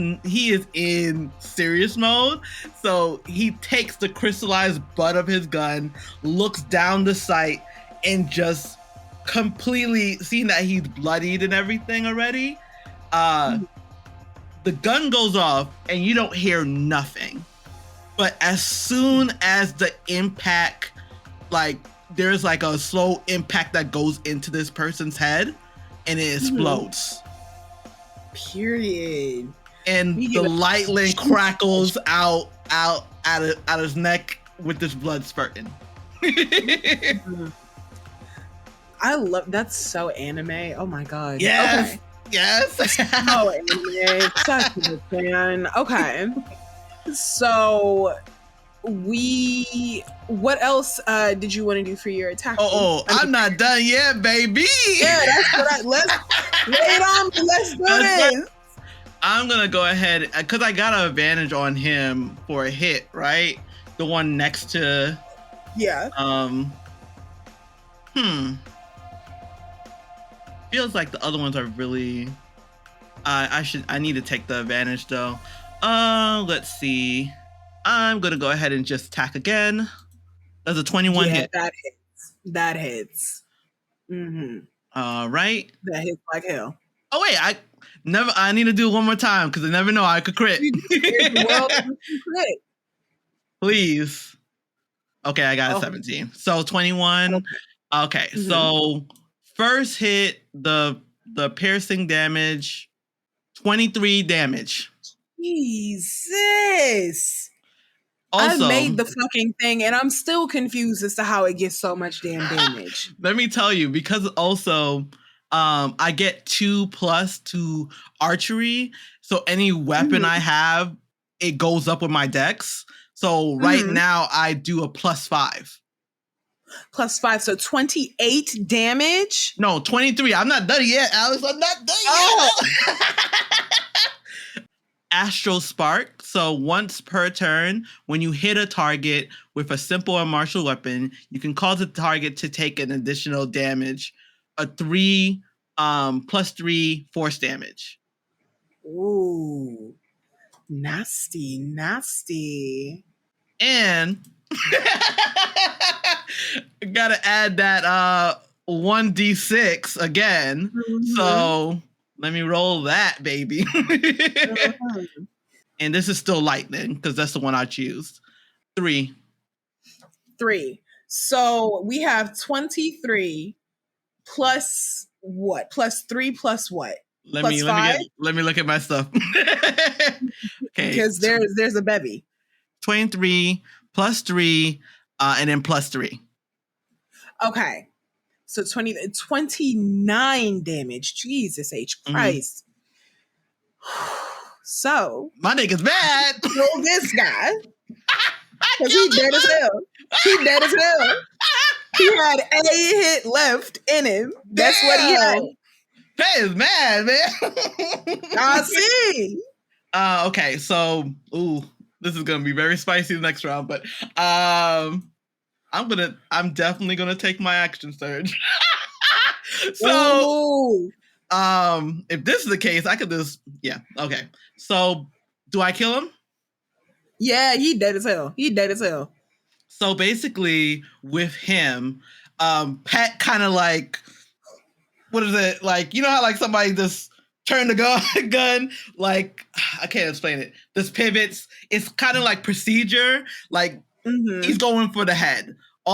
in serious mode. So he takes the crystallized butt of his gun, looks down the sight, and just completely seeing that he's bloodied and everything already. The gun goes off and you don't hear nothing. But as soon as the impact, like there's like a slow impact that goes into this person's head and it explodes.
Period.
And the lightning crackles out his neck with this blood spurting.
I love that's so anime. Oh my god.
Yes.
Okay.
Yes.
Oh, anime. Such a good fan. Okay. So what else did you want to do for your attack?
I'm not done yet, baby.
Yeah, that's what let's lay it on. Let's do this.
I'm gonna go ahead because I got an advantage on him for a hit, right? The one next to feels like the other ones are really I need to take the advantage though. Let's see. I'm gonna go ahead and just attack again. That's a 21 hit.
That hits. Mm-hmm.
All right.
That hits like hell.
Oh wait, I need to do it one more time because I never know I could crit. Please. Okay, I got a 17. So 21. Okay, so first hit, the piercing damage, 23 damage.
Jesus.
Also,
I made the fucking thing and I'm still confused as to how it gets so much damn damage.
Let me tell you, because also I get 2+ to archery. So any weapon I have, it goes up with my dex. So right now I do a +5.
+5, so 28 damage?
No, 23. I'm not done yet, Alex. I'm not done yet. Astral Spark. So once per turn, when you hit a target with a simple or martial weapon, you can cause the target to take an additional damage, a 3 +3 force damage.
Ooh, nasty.
And gotta add that 1d6 again. So let me roll that, baby. And this is still lightning because that's the one I choose. 3.
So we have 23 plus what? +3 plus what?
Let me look at my stuff. Okay.
Because there's a bevy.
23 +3 and then +3.
Okay. So 29 damage. Jesus H. Christ. So
my nigga's bad.
Kill this guy. Because he dead as hell. He had a hit left in him. That's what he had.
That is mad, man.
I see.
Okay, so this is gonna be very spicy the next round, but I'm definitely gonna take my action surge. So
Ooh.
if this is the case, I could just okay. So do I kill him?
Yeah, he dead as hell. He dead as hell.
So basically with him, Pet kind of like, what is it? Like, you know how like somebody just turned the gun, like, I can't explain it. This pivots. It's kind of like procedure. Like he's going for the head. He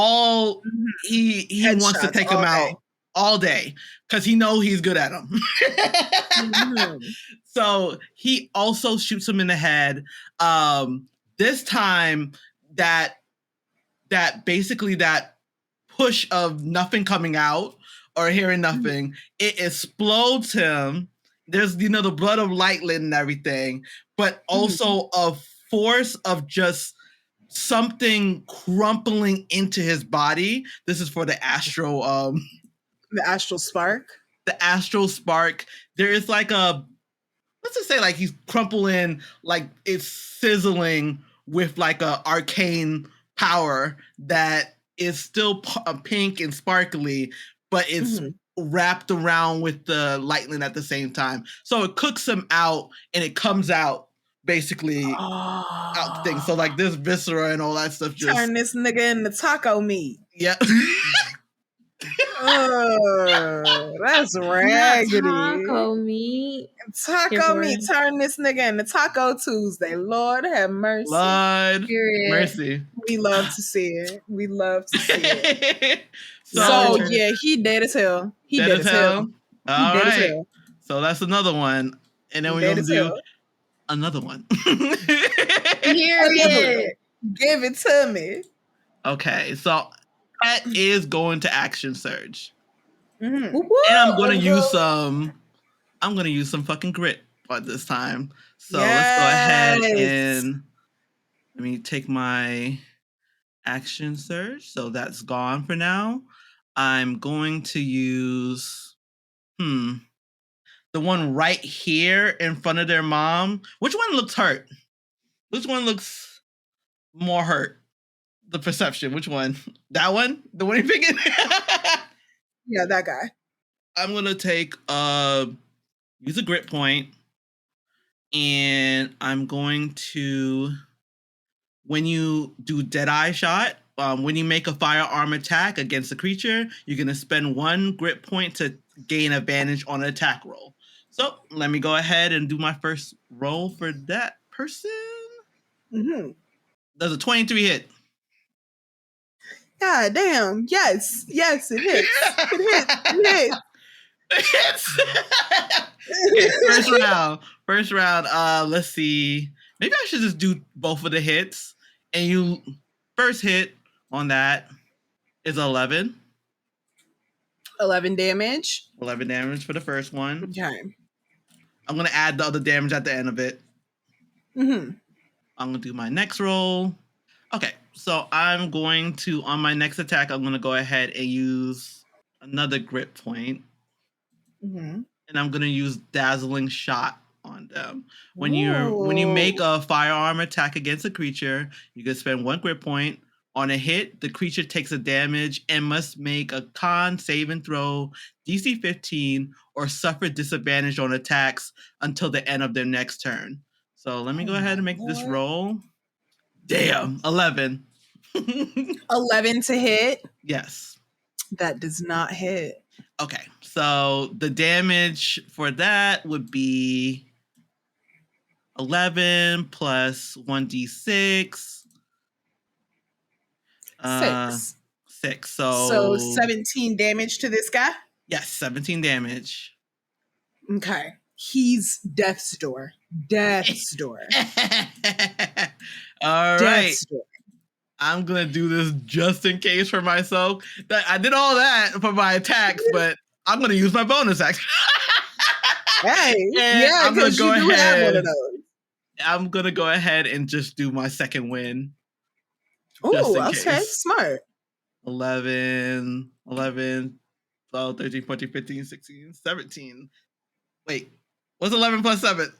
wants to
Headshots
take him
all
out
day.
all day because he know he's good at them. So he also shoots him in the head. This time that basically that push of nothing coming out or hearing nothing, it explodes him. There's the blood of lightning and everything, but also a force of just something crumpling into his body. This is for the astral
the astral spark.
The astral spark. There is like a, let's just say like he's crumpling, like it's sizzling with like a arcane power that is still pink and sparkly, but it's wrapped around with the lightning at the same time. So it cooks him out and it comes out basically out the thing. So like this viscera and all that stuff just
turn this nigga into taco meat.
Yeah.
Oh, that's raggedy.
Taco meat.
Taco meat. Turn this nigga into Taco Tuesday. Lord have mercy.
Lord mercy.
We love to see it. We love to see it.
So
yeah, he dead as hell. He
dead as hell. All
dead as
right.
hell.
So that's another one. And then we're going to do another one.
Period. Give it to me.
Okay. So that is going to action surge.
Mm-hmm.
And I'm going to use some fucking grit at this time. So let's go ahead and let me take my action surge. So that's gone for now. I'm going to use the one right here in front of their mom. Which one looks hurt? Which one looks more hurt? The perception. Which one? That one? The one you're picking?
Yeah, that guy.
I'm gonna take use a grit point, and I'm going to, when you do Deadeye shot, when you make a firearm attack against a creature, you're gonna spend 1 grit point to gain advantage on an attack roll. So let me go ahead and do my first roll for that person. Does a 23 hit?
God damn. Yes, it hits. It hits.
First round. Let's see. Maybe I should just do both of the hits. And you first hit on that is 11.
11 damage.
11 damage for the first one.
Okay.
I'm gonna add the other damage at the end of it. I'm gonna do my next roll. Okay, so I'm going to, on my next attack, I'm gonna go ahead and use another grit point. And I'm gonna use Dazzling Shot on them. When you make a firearm attack against a creature, you can spend 1 grit point. On a hit, the creature takes a damage and must make a con save and throw DC 15 or suffer disadvantage on attacks until the end of their next turn. So let me go ahead and make this roll. Damn, 11.
11 to hit?
Yes.
That does not hit.
Okay, so the damage for that would be 11 plus 1d6.
6.
6.
So 17 damage to this guy?
Yes, 17 damage.
Okay. He's death's door. Death's door.
All right. I'm going to do this just in case for myself. I did all that for my attacks, but I'm going to use my bonus action.
Hey, yeah, because you do have one of those.
I'm going to go ahead and just do my second win.
Oh, okay. Smart.
11, 12, 13, 14, 15, 16, 17. Wait, what's 11 plus 7?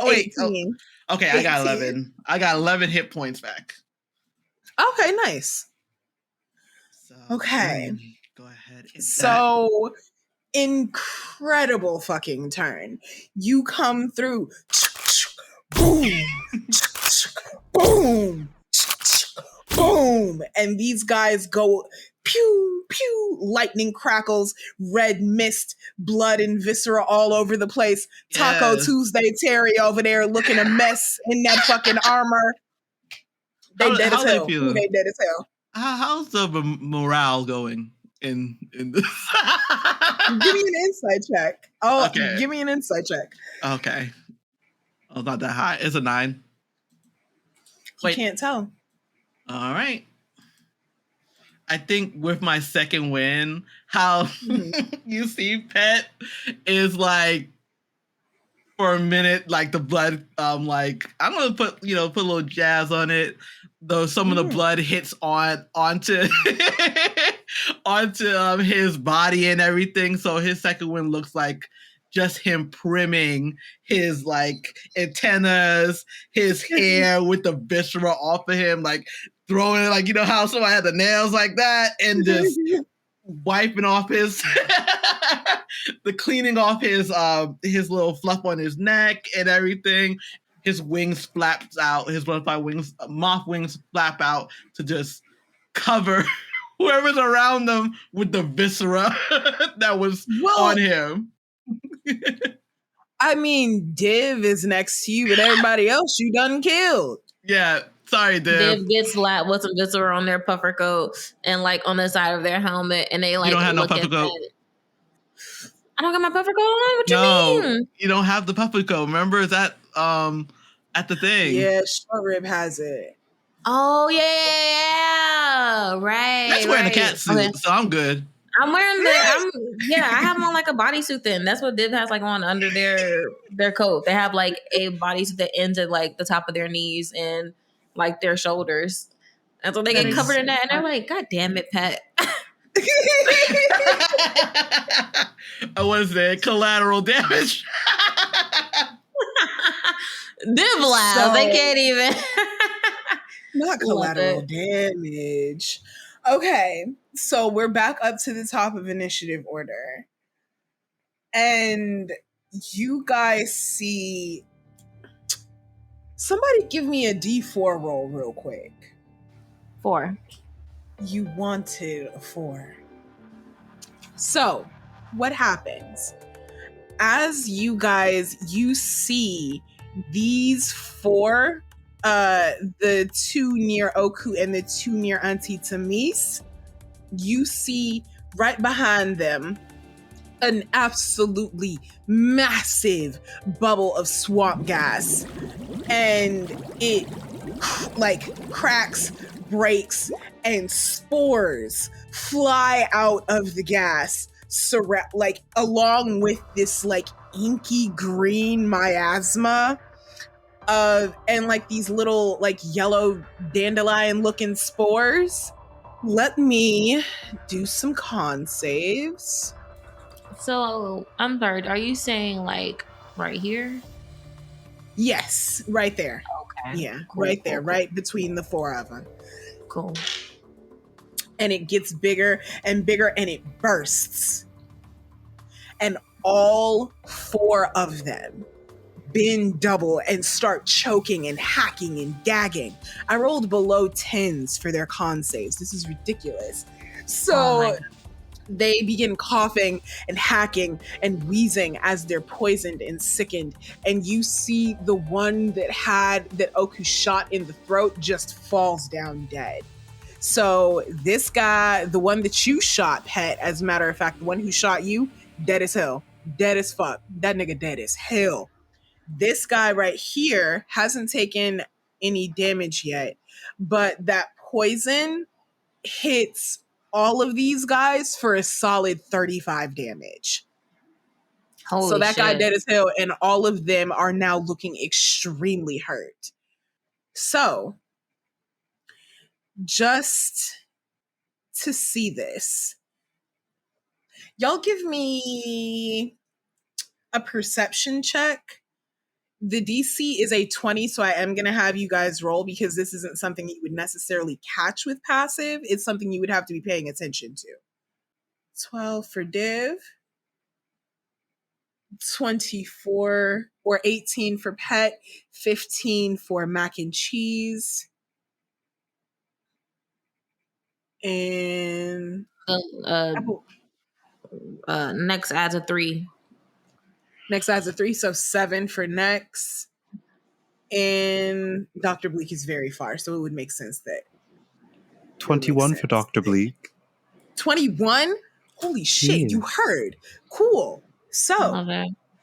Wait.
18.
Okay, I got
18.
11. I got 11 hit points back.
Okay, nice.
So
Okay.
let me go ahead and
So, incredible fucking turn. You come through. Boom. Boom. Boom. And these guys go pew, pew. Lightning crackles, red mist, blood and viscera all over the place. Taco
Yes.
Tuesday Terry over there looking a mess in that fucking armor. They
How-
dead
how
as
they
hell.
feeling?
They dead as hell.
How's the morale going in this?
Give me an insight check. Oh,
Okay.
give me an insight check.
Okay. Oh, not that high. It's a 9.
You
Wait.
can't tell.
All right. I think with my second win, how you see Pet is like for a minute, like the blood, like I'm gonna put a little jazz on it. Though some of the blood hits onto onto his body and everything. So his second win looks like just him primming his like antennas, his hair with the viscera off of him, like throwing it like how somebody had the nails like that, and just wiping off his the cleaning off his little fluff on his neck and everything. His wings flaps out, his butterfly wings, moth wings flap out to just cover whoever's around them with the viscera that was on him.
I mean, Div is next to you, but everybody else you done killed.
Yeah, sorry, Div.
Div gets slapped with some viscera on their puffer coat and like on the side of their helmet, and they like
You don't have no
look
puffer
at
coat.
that. I don't got my puffer coat on. What you mean?
You don't have the puffer coat. Remember, is that at the thing?
Yeah, Short Rib has it.
Oh yeah, right.
That's wearing a cat suit,
Okay.
so I'm good.
I'm wearing I have on like a bodysuit then. That's what Div has like on under their coat. They have like a bodysuit that ends at like the top of their knees and like their shoulders. And so they get covered in that and they're like, God damn it, Pet.
What is that? Collateral damage.
Div laughs. They can't even.
Not collateral damage. Okay, so we're back up to the top of initiative order. And you guys see... Somebody give me a D4 roll real quick.
4.
You wanted a 4. So, what happens? As you see these 4, the 2 near Oku and the 2 near Auntie Tamis, you see right behind them an absolutely massive bubble of swamp gas. And it like cracks, breaks, and spores fly out of the gas, like along with this like inky green miasma and like these little like yellow dandelion looking spores. Let me do some con saves.
So I'm sorry, are you saying like right here?
Yes, right there.
Okay.
Yeah,
cool,
right there,
cool.
right between the 4 of them.
Cool.
And it gets bigger and bigger and it bursts. And all 4 of them bend double and start choking and hacking and gagging. I rolled below 10s for their con saves. This is ridiculous. So they begin coughing and hacking and wheezing as they're poisoned and sickened. And you see the one that Oku shot in the throat just falls down dead. So this guy, the one that you shot, Pet, as a matter of fact, the one who shot you, dead as hell. Dead as fuck. That nigga dead as hell. This guy right here hasn't taken any damage yet, but that poison hits all of these guys for a solid 35 damage.
Holy
so that
shit.
guy dead as hell, and all of them are now looking extremely hurt. So, just to see this, y'all give me a perception check The DC is a 20, so I am going to have you guys roll because this isn't something you would necessarily catch with passive. It's something you would have to be paying attention to. 12 for Div. 24 or 18 for Pet. 15 for Mac and Cheese. And
Next adds a 3.
Next adds a 3, so 7 for Next. And Dr. Bleak is very far, so it would make sense that
21 for Dr. Bleak.
21? Holy shit,
Yeah.
you heard. Cool. So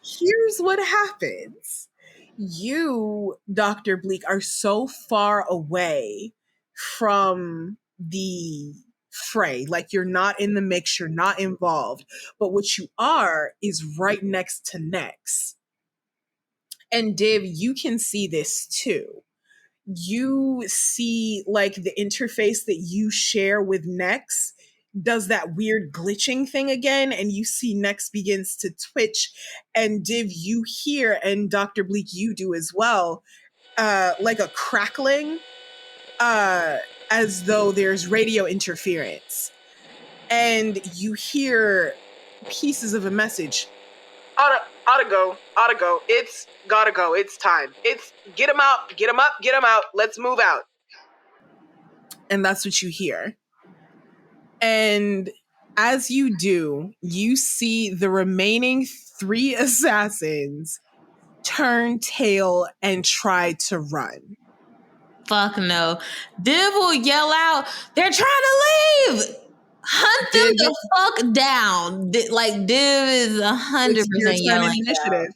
here's what happens. You, Dr. Bleak, are so far away from the fray. Like, you're not in the mix, you're not involved. But what you are is right next to Nex. And Div, you can see this too. You see, like, the interface that you share with Nex does that weird glitching thing again, and you see Nex begins to twitch, and Div, you hear, and Dr. Bleak, you do as well, like a crackling, as though there's radio interference. And you hear pieces of a message. Oughta go. It's gotta go. It's time. It's get him out, get him up, get him out. Let's move out. And that's what you hear. And as you do, you see the remaining 3 assassins turn tail and try to run.
Fuck no. Div will yell out, they're trying to leave! Hunt them the fuck down. Like, Div is 100% yelling.
Initiative.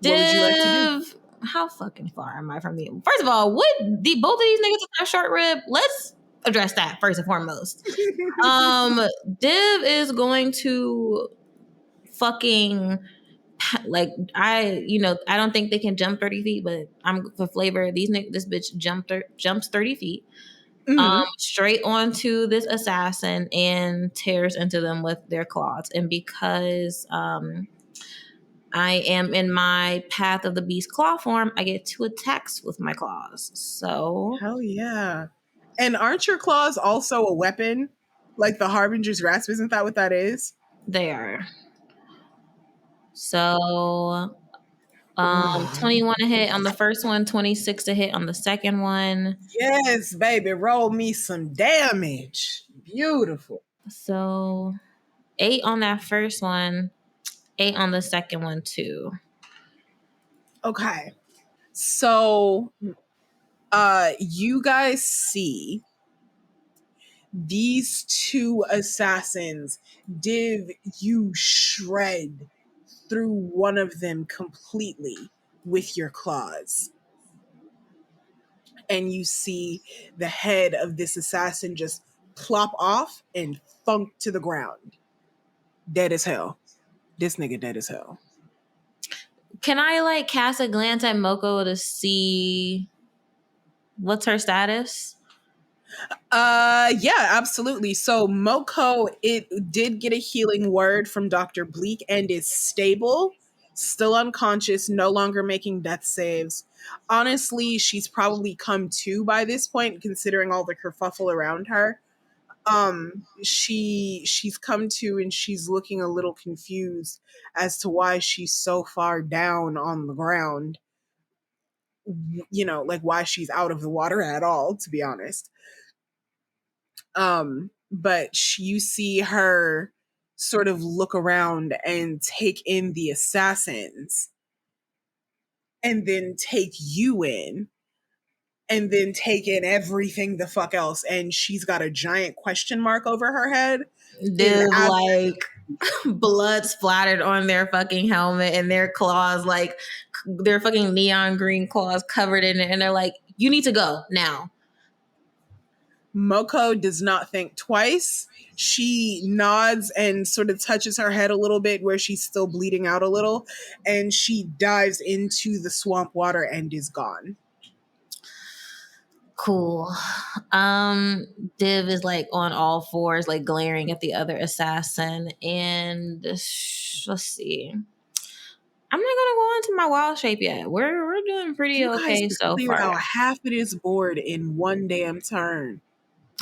Div,
what would you like to do?
How fucking far am I from the... First of all, both of these niggas have short rib? Let's address that first and foremost. Div is going to fucking... Like, I don't think they can jump 30 feet, but I'm for flavor. This bitch jumps 30 feet. Straight onto this assassin and tears into them with their claws. And because I am in my Path of the Beast claw form, I get 2 attacks with my claws. So
hell yeah. And aren't your claws also a weapon? Like the Harbinger's Grasp, isn't that what that is?
They are. So 21 to hit on the first one, 26 to hit on the second one.
Yes, baby. Roll me some damage. Beautiful.
So 8 on that first one, 8 on the second one too.
Okay. So you guys see these 2 assassins. Div, you shred through one of them completely with your claws. And you see the head of this assassin just plop off and thunk to the ground. Dead as hell. This nigga dead as hell.
Can I cast a glance at Moko to see what's her status?
Yeah, absolutely. So Moko, it did get a healing word from Dr. Bleak and is stable, still unconscious, no longer making death saves. Honestly, she's probably come to by this point, considering all the kerfuffle around her. She's come to and she's looking a little confused as to why she's so far down on the ground. Like why she's out of the water at all, to be honest. But you see her sort of look around and take in the assassins and then take you in and then take in everything the fuck else. And she's got a giant question mark over her head.
Dude, blood splattered on their fucking helmet and their claws, their fucking neon green claws covered in it. And they're like, you need to go now.
Moko does not think twice. She nods and sort of touches her head a little bit where she's still bleeding out a little. And she dives into the swamp water and is gone.
Cool. Div is on all fours, glaring at the other assassin. And let's see. I'm not gonna go into my wild shape yet. We're doing pretty
You guys
okay
just
so
cleared
far.
out half of this board in one damn turn.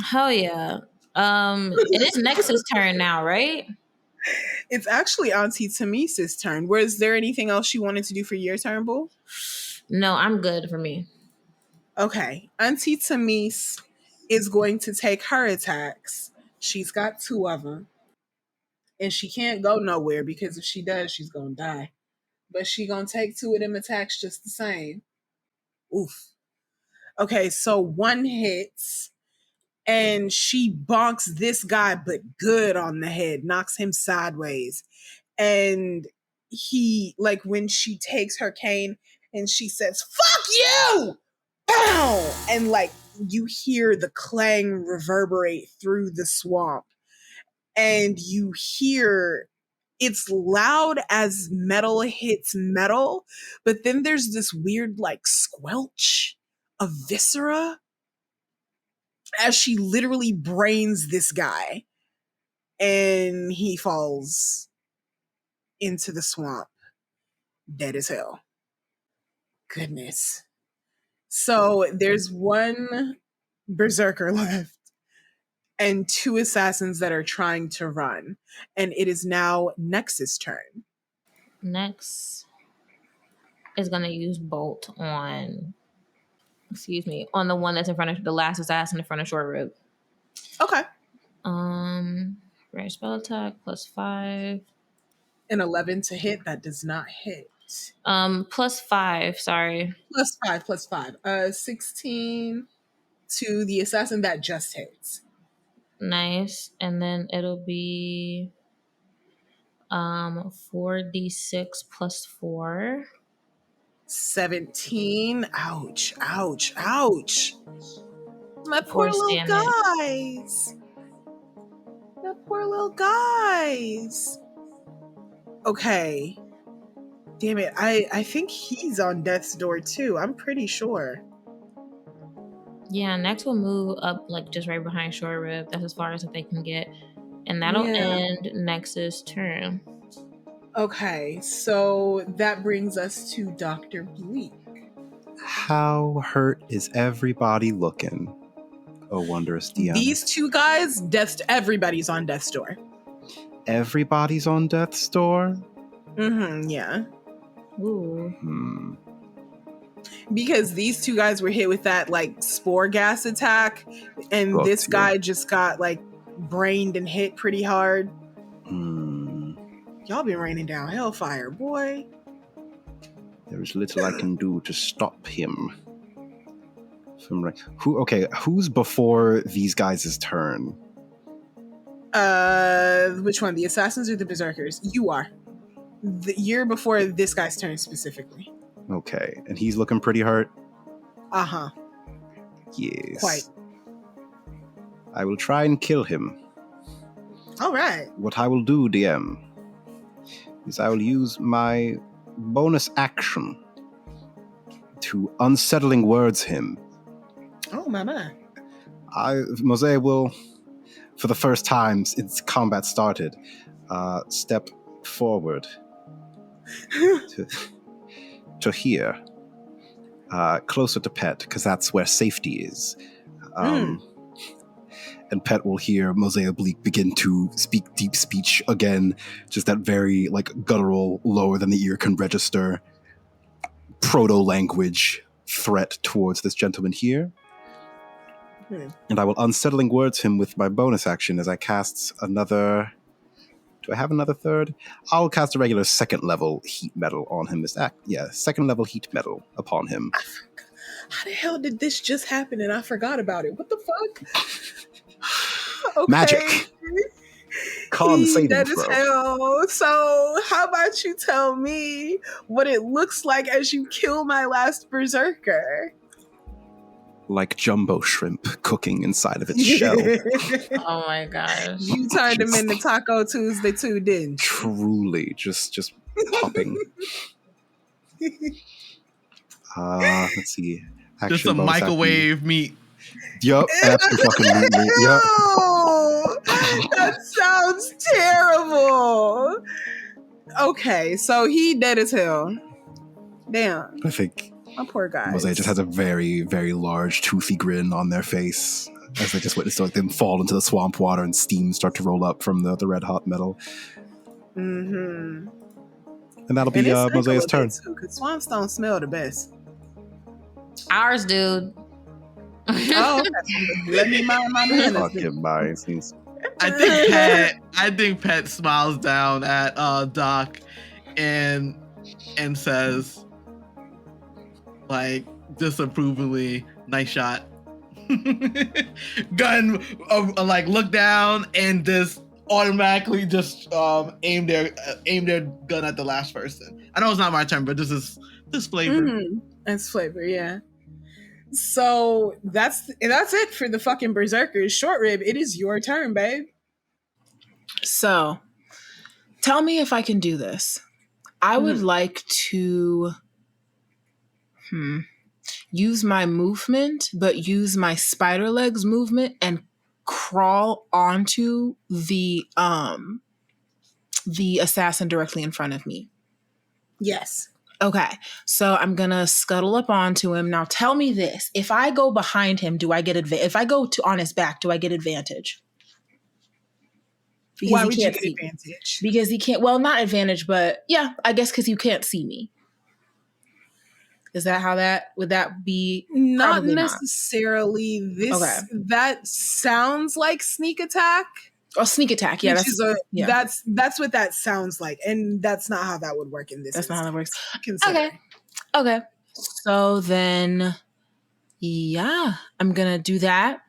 Hell yeah. It is Nexus' turn now, right?
It's actually Auntie Tamisa's turn. Was there anything else you wanted to do for your turn, Boo?
No, I'm good for me.
Okay. Auntie Tamise is going to take her attacks. She's got 2 of them. And she can't go nowhere because if she does, she's going to die. But she going to take 2 of them attacks just the same. Oof. Okay, so 1 hits. And she bonks this guy, but good on the head, knocks him sideways. And he, like, when she takes her cane and she says, "Fuck you!" Bow! And, like, you hear the clang reverberate through the swamp. And you hear it's loud as metal hits metal, but then there's this weird, like, squelch of viscera as she literally brains this guy, and he falls into the swamp dead as hell. Goodness. So there's 1 berserker left and 2 assassins that are trying to run, and it is now Nexus' turn.
Next is gonna use bolt on the one that's in front of the last assassin in front of Short Rib.
Okay.
Range spell attack +5.
An 11 to hit. That does not hit.
+5, sorry.
+5. 16 to the assassin that just hits.
Nice. And then it'll be 4d6 +4.
17. Ouch. My poor
Force
little
damage.
guys. The poor little guys. Okay. Damn it. I think he's on death's door too. I'm pretty sure.
Yeah, next we'll move up like just right behind Short Rib. That's as far as they can get. And that'll
Yeah.
end Nexus' turn.
Okay, so that brings us to Dr. Bleak.
How hurt is everybody looking? Oh, wondrous DM.
These 2 guys, everybody's on death's door.
Everybody's on death's door?
Yeah.
Ooh.
Because these 2 guys were hit with that, like, spore gas attack, and
Got
this
you.
guy just got, like, brained and hit pretty hard. Y'all been raining down hellfire, boy.
There is little I can do to stop him. Who's before these guys' turn?
Which one? The assassins or the berserkers? You are. You're before this guy's turn specifically.
Okay, and he's looking pretty hurt?
Uh-huh.
Yes.
Quite.
I will try and kill him.
All right.
What I will do, DM, is I will use my bonus action to unsettling words him.
Oh, my.
Mozaeya will, for the first time since combat started, step forward to here, closer to Pet, because that's where safety is. And Pet will hear Mozaeya Bleak begin to speak deep speech again, just that very, like, guttural, lower than the ear can register, proto-language threat towards this gentleman here. And I will unsettling words him with my bonus action as I cast another... Do I have another third? I'll cast a regular 2nd level heat metal on him. 2nd level heat metal upon him.
How the hell did this just happen and I forgot about it? What the fuck? Okay.
Magic. Con saving
That
throw.
is hell. So how about you tell me what it looks like as you kill my last berserker?
Like jumbo shrimp cooking inside of its shell.
Oh my gosh.
You turned him into Taco Tuesday too, didn't you?
Truly, just popping. Let's see. Action,
Just a
bonus
microwave meat.
Yup, absolutely. Yup.
That sounds terrible. Okay, so he dead as hell. Damn,
I think
my poor guy.
Mozaeya just has a very, very large, toothy grin on their face as they just witness like them fall into the swamp water and steam start to roll up from the red hot metal.
Mm-hmm.
And that'll be
And it's
Mozaeya's turn.
too, because swamps don't smell the best.
Ours, dude.
Oh, okay. Let me mind my manners.
Fucking minds.
I think Pet smiles down at Doc and says, like, disapprovingly, "Nice shot." Gun, like, look down and just automatically just aim their gun at the last person. I know it's not my turn, but this is flavor.
Mm-hmm. It's flavor, yeah. So that's it for the fucking berserkers. Short Rib, it is your turn, babe.
So, tell me if I can do this. I would like to use my movement, but use my spider legs movement and crawl onto the assassin directly in front of me.
Yes.
Okay, so I'm gonna scuttle up onto him. Now tell me this. If I go behind him, do I get advantage? If I go on his back, do I get advantage? Because
Why would you get advantage?
Because he can't, well, not advantage, but yeah, I guess because you can't see me. Is that how would that be?
Not
Probably
necessarily.
Okay.
That sounds like sneak attack.
Oh, sneak attack. Yeah,
that's what that sounds like, and that's not how that would work in this.
That's not how that works.
Consider.
Okay. So then, yeah, I'm gonna do that.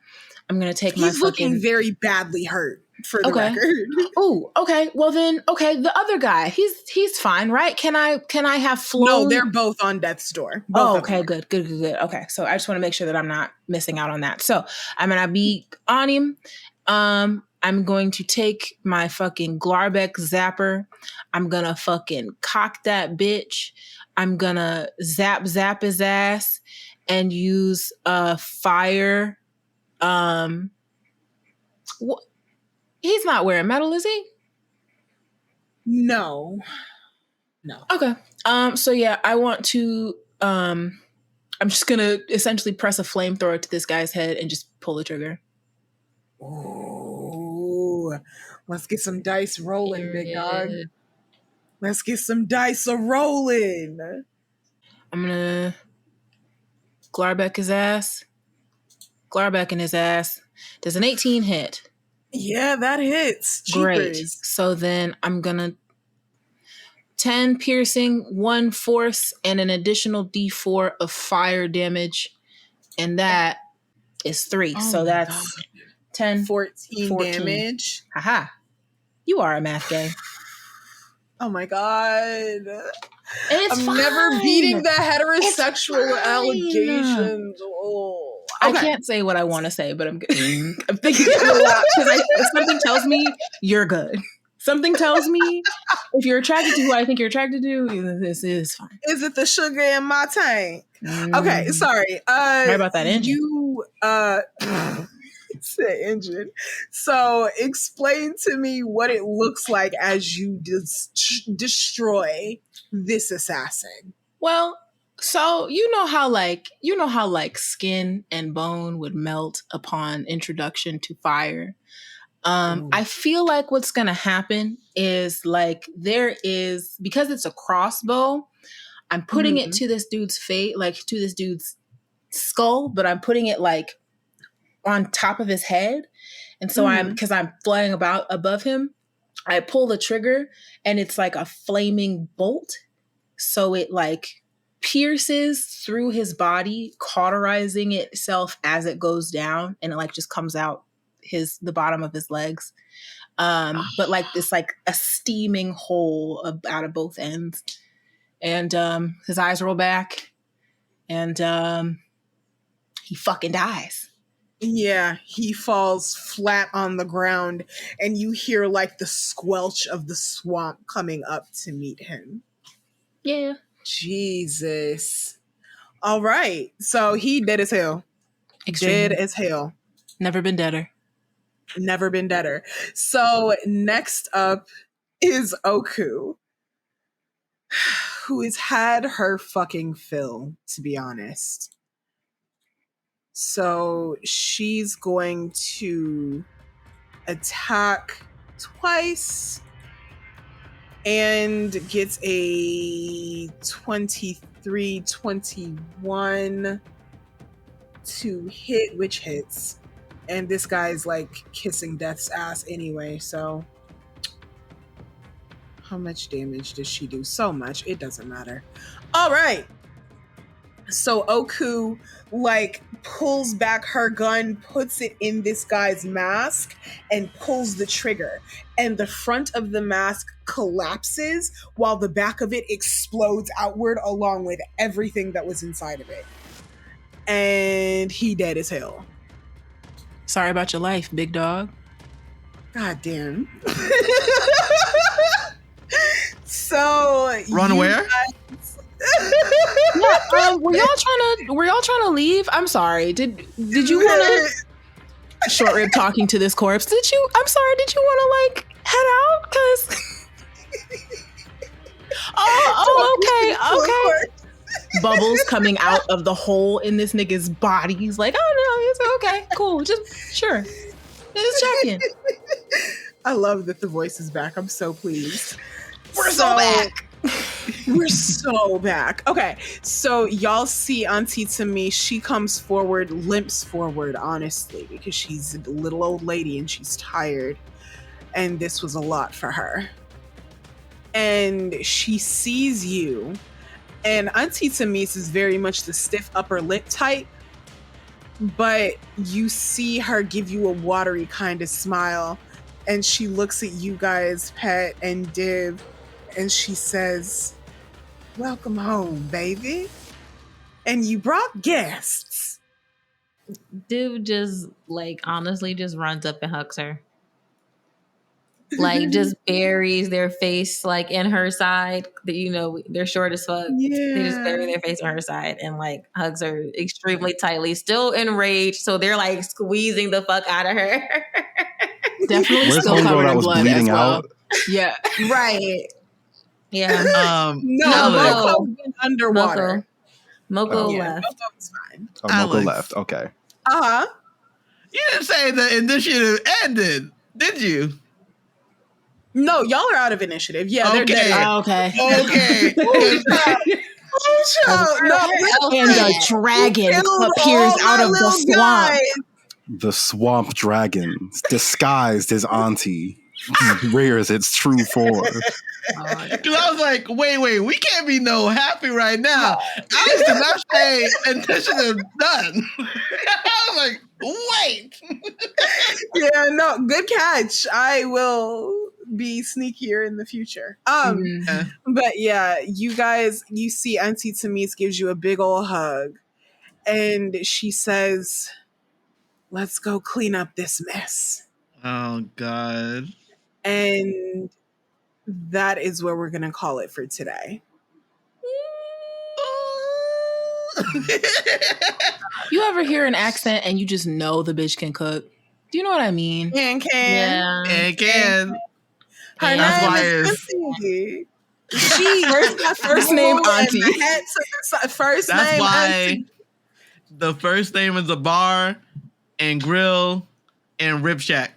I'm gonna take my.
He's looking very badly hurt. For the record.
Oh, okay. Well then, okay. The other guy, he's fine, right? Can I have flown?
No, they're both on death's door.
Okay, good. Okay, so I just want to make sure that I'm not missing out on that. So I'm gonna be on him. I'm going to take my fucking Glarbek zapper. I'm gonna fucking cock that bitch. I'm gonna zap his ass and use fire. What? He's not wearing metal, is he?
No.
Okay. So yeah, I want to. I'm just gonna essentially press a flamethrower to this guy's head and just pull the trigger.
Oh, let's get some dice rolling, big dog. Let's get some dice a rolling.
I'm gonna Glarbek his ass. Glarbek in his ass. Does an 18 hit?
Yeah, that hits.
Great.
Jeepers.
So then I'm gonna 10 piercing, 1 force, and an additional D4 of fire damage, and that is 3. So that's God. 10,
14 damage.
Haha! You are a math game.
Oh my God!
I'm
never beating the heterosexual allegations. Oh.
Okay. I can't say what I want to say, but I'm thinking it a lot because something tells me you're good. Something tells me if you're attracted to who I think you're attracted to, this is fine.
Is it the sugar in my tank? Okay, sorry.
Sorry about that engine.
It's the engine. So explain to me what it looks like as you destroy this assassin.
Well, so you know how skin and bone would melt upon introduction to fire. I feel like what's gonna happen is like because it's a crossbow, I'm putting it to this dude's face, like to this dude's skull, but I'm putting it like on top of his head. And so because I'm flying about above him, I pull the trigger and it's like a flaming bolt. So it like pierces through his body, cauterizing itself as it goes down, and it like just comes out the bottom of his legs. But like this like a steaming hole out of both ends. And his eyes roll back and he fucking dies.
Yeah, he falls flat on the ground and you hear like the squelch of the swamp coming up to meet him.
Yeah.
Jesus. All right. So he dead as hell.
Extremely.
Dead as hell.
Never been deader.
Never been deader. So next up is Oku. who has had her fucking fill, to be honest. So she's going to attack twice and gets a 23-21 to hit, which hits. And this guy's like kissing death's ass anyway, so how much damage does she do? So much, it doesn't matter. All right. So Oku like pulls back her gun, puts it in this guy's mask, and pulls the trigger. And the front of the mask collapses while the back of it explodes outward along with everything that was inside of it. And he dead as hell.
Sorry about your life, big dog.
God damn. So
Run where?
Yeah, were y'all trying to leave? I'm sorry. Did you want to short rib talking to this corpse? I'm sorry. Did you want to like head out? Cause okay. Bubbles coming out of the hole in this nigga's body. He's like, oh no, it's okay, cool, just sure, just checking.
I love that the voice is back. I'm so pleased.
We're so back.
We're so back. Okay, so y'all see Auntie Tami. She comes forward, limps forward, honestly, because she's a little old lady and she's tired. And this was a lot for her. And she sees you. And Auntie Tami's is very much the stiff upper lip type. But you see her give you a watery kind of smile. And she looks at you guys, Pet and Div. And she says, welcome home, baby. And you brought guests.
Dude just like honestly just runs up and hugs her. Like just buries their face like in her side. You know, they're short as fuck.
Yeah.
They just bury their face on her side and like hugs her extremely tightly, still enraged. So they're like squeezing the fuck out of her.
Definitely
Where's
still
homegirl
covered
that
in
was
blood
bleeding
as well.
out?
Yeah.
Right. Yeah.
No,
Alex.
Moko's been underwater.
Moko
Yeah,
left.
Moko's fine.
Oh, Moko
Alex.
left. Okay.
Uh-huh.
You didn't say the initiative ended, did you?
No, y'all are out of initiative. Yeah, they're
Okay.
dead.
Okay.
Okay.
And the dragon
Killed
appears
all
out
my
of the
little
swamp.
guys.
The swamp dragon disguised as auntie rears its true form.
Because I was like, wait, we can't be no happy right now. Alex did not say initiative done. I was like, wait.
Yeah, no, good catch. I will be sneakier in the future. But yeah, you guys, you see Auntie Tamis gives you a big old hug and she says, let's go clean up this mess.
Oh, God.
And that is where we're going to call it for today.
You ever hear an accent and you just know the bitch can cook? Do you know what I mean?
Can.
Yeah.
And can.
Her
That's
name
why
is
it's-
Chrissy.
First name Auntie.
First
That's
name
why
Auntie.
the first name is a bar and grill and rib shack.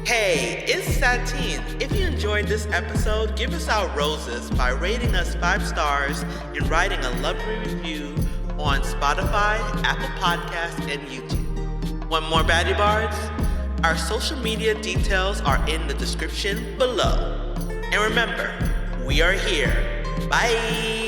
Hey, it's Satine. If you enjoyed this episode, give us our roses by rating us 5 stars and writing a lovely review on Spotify, Apple Podcasts, and YouTube. Want more BaddieBards? Our social media details are in the description below. And remember, we are here. Bye!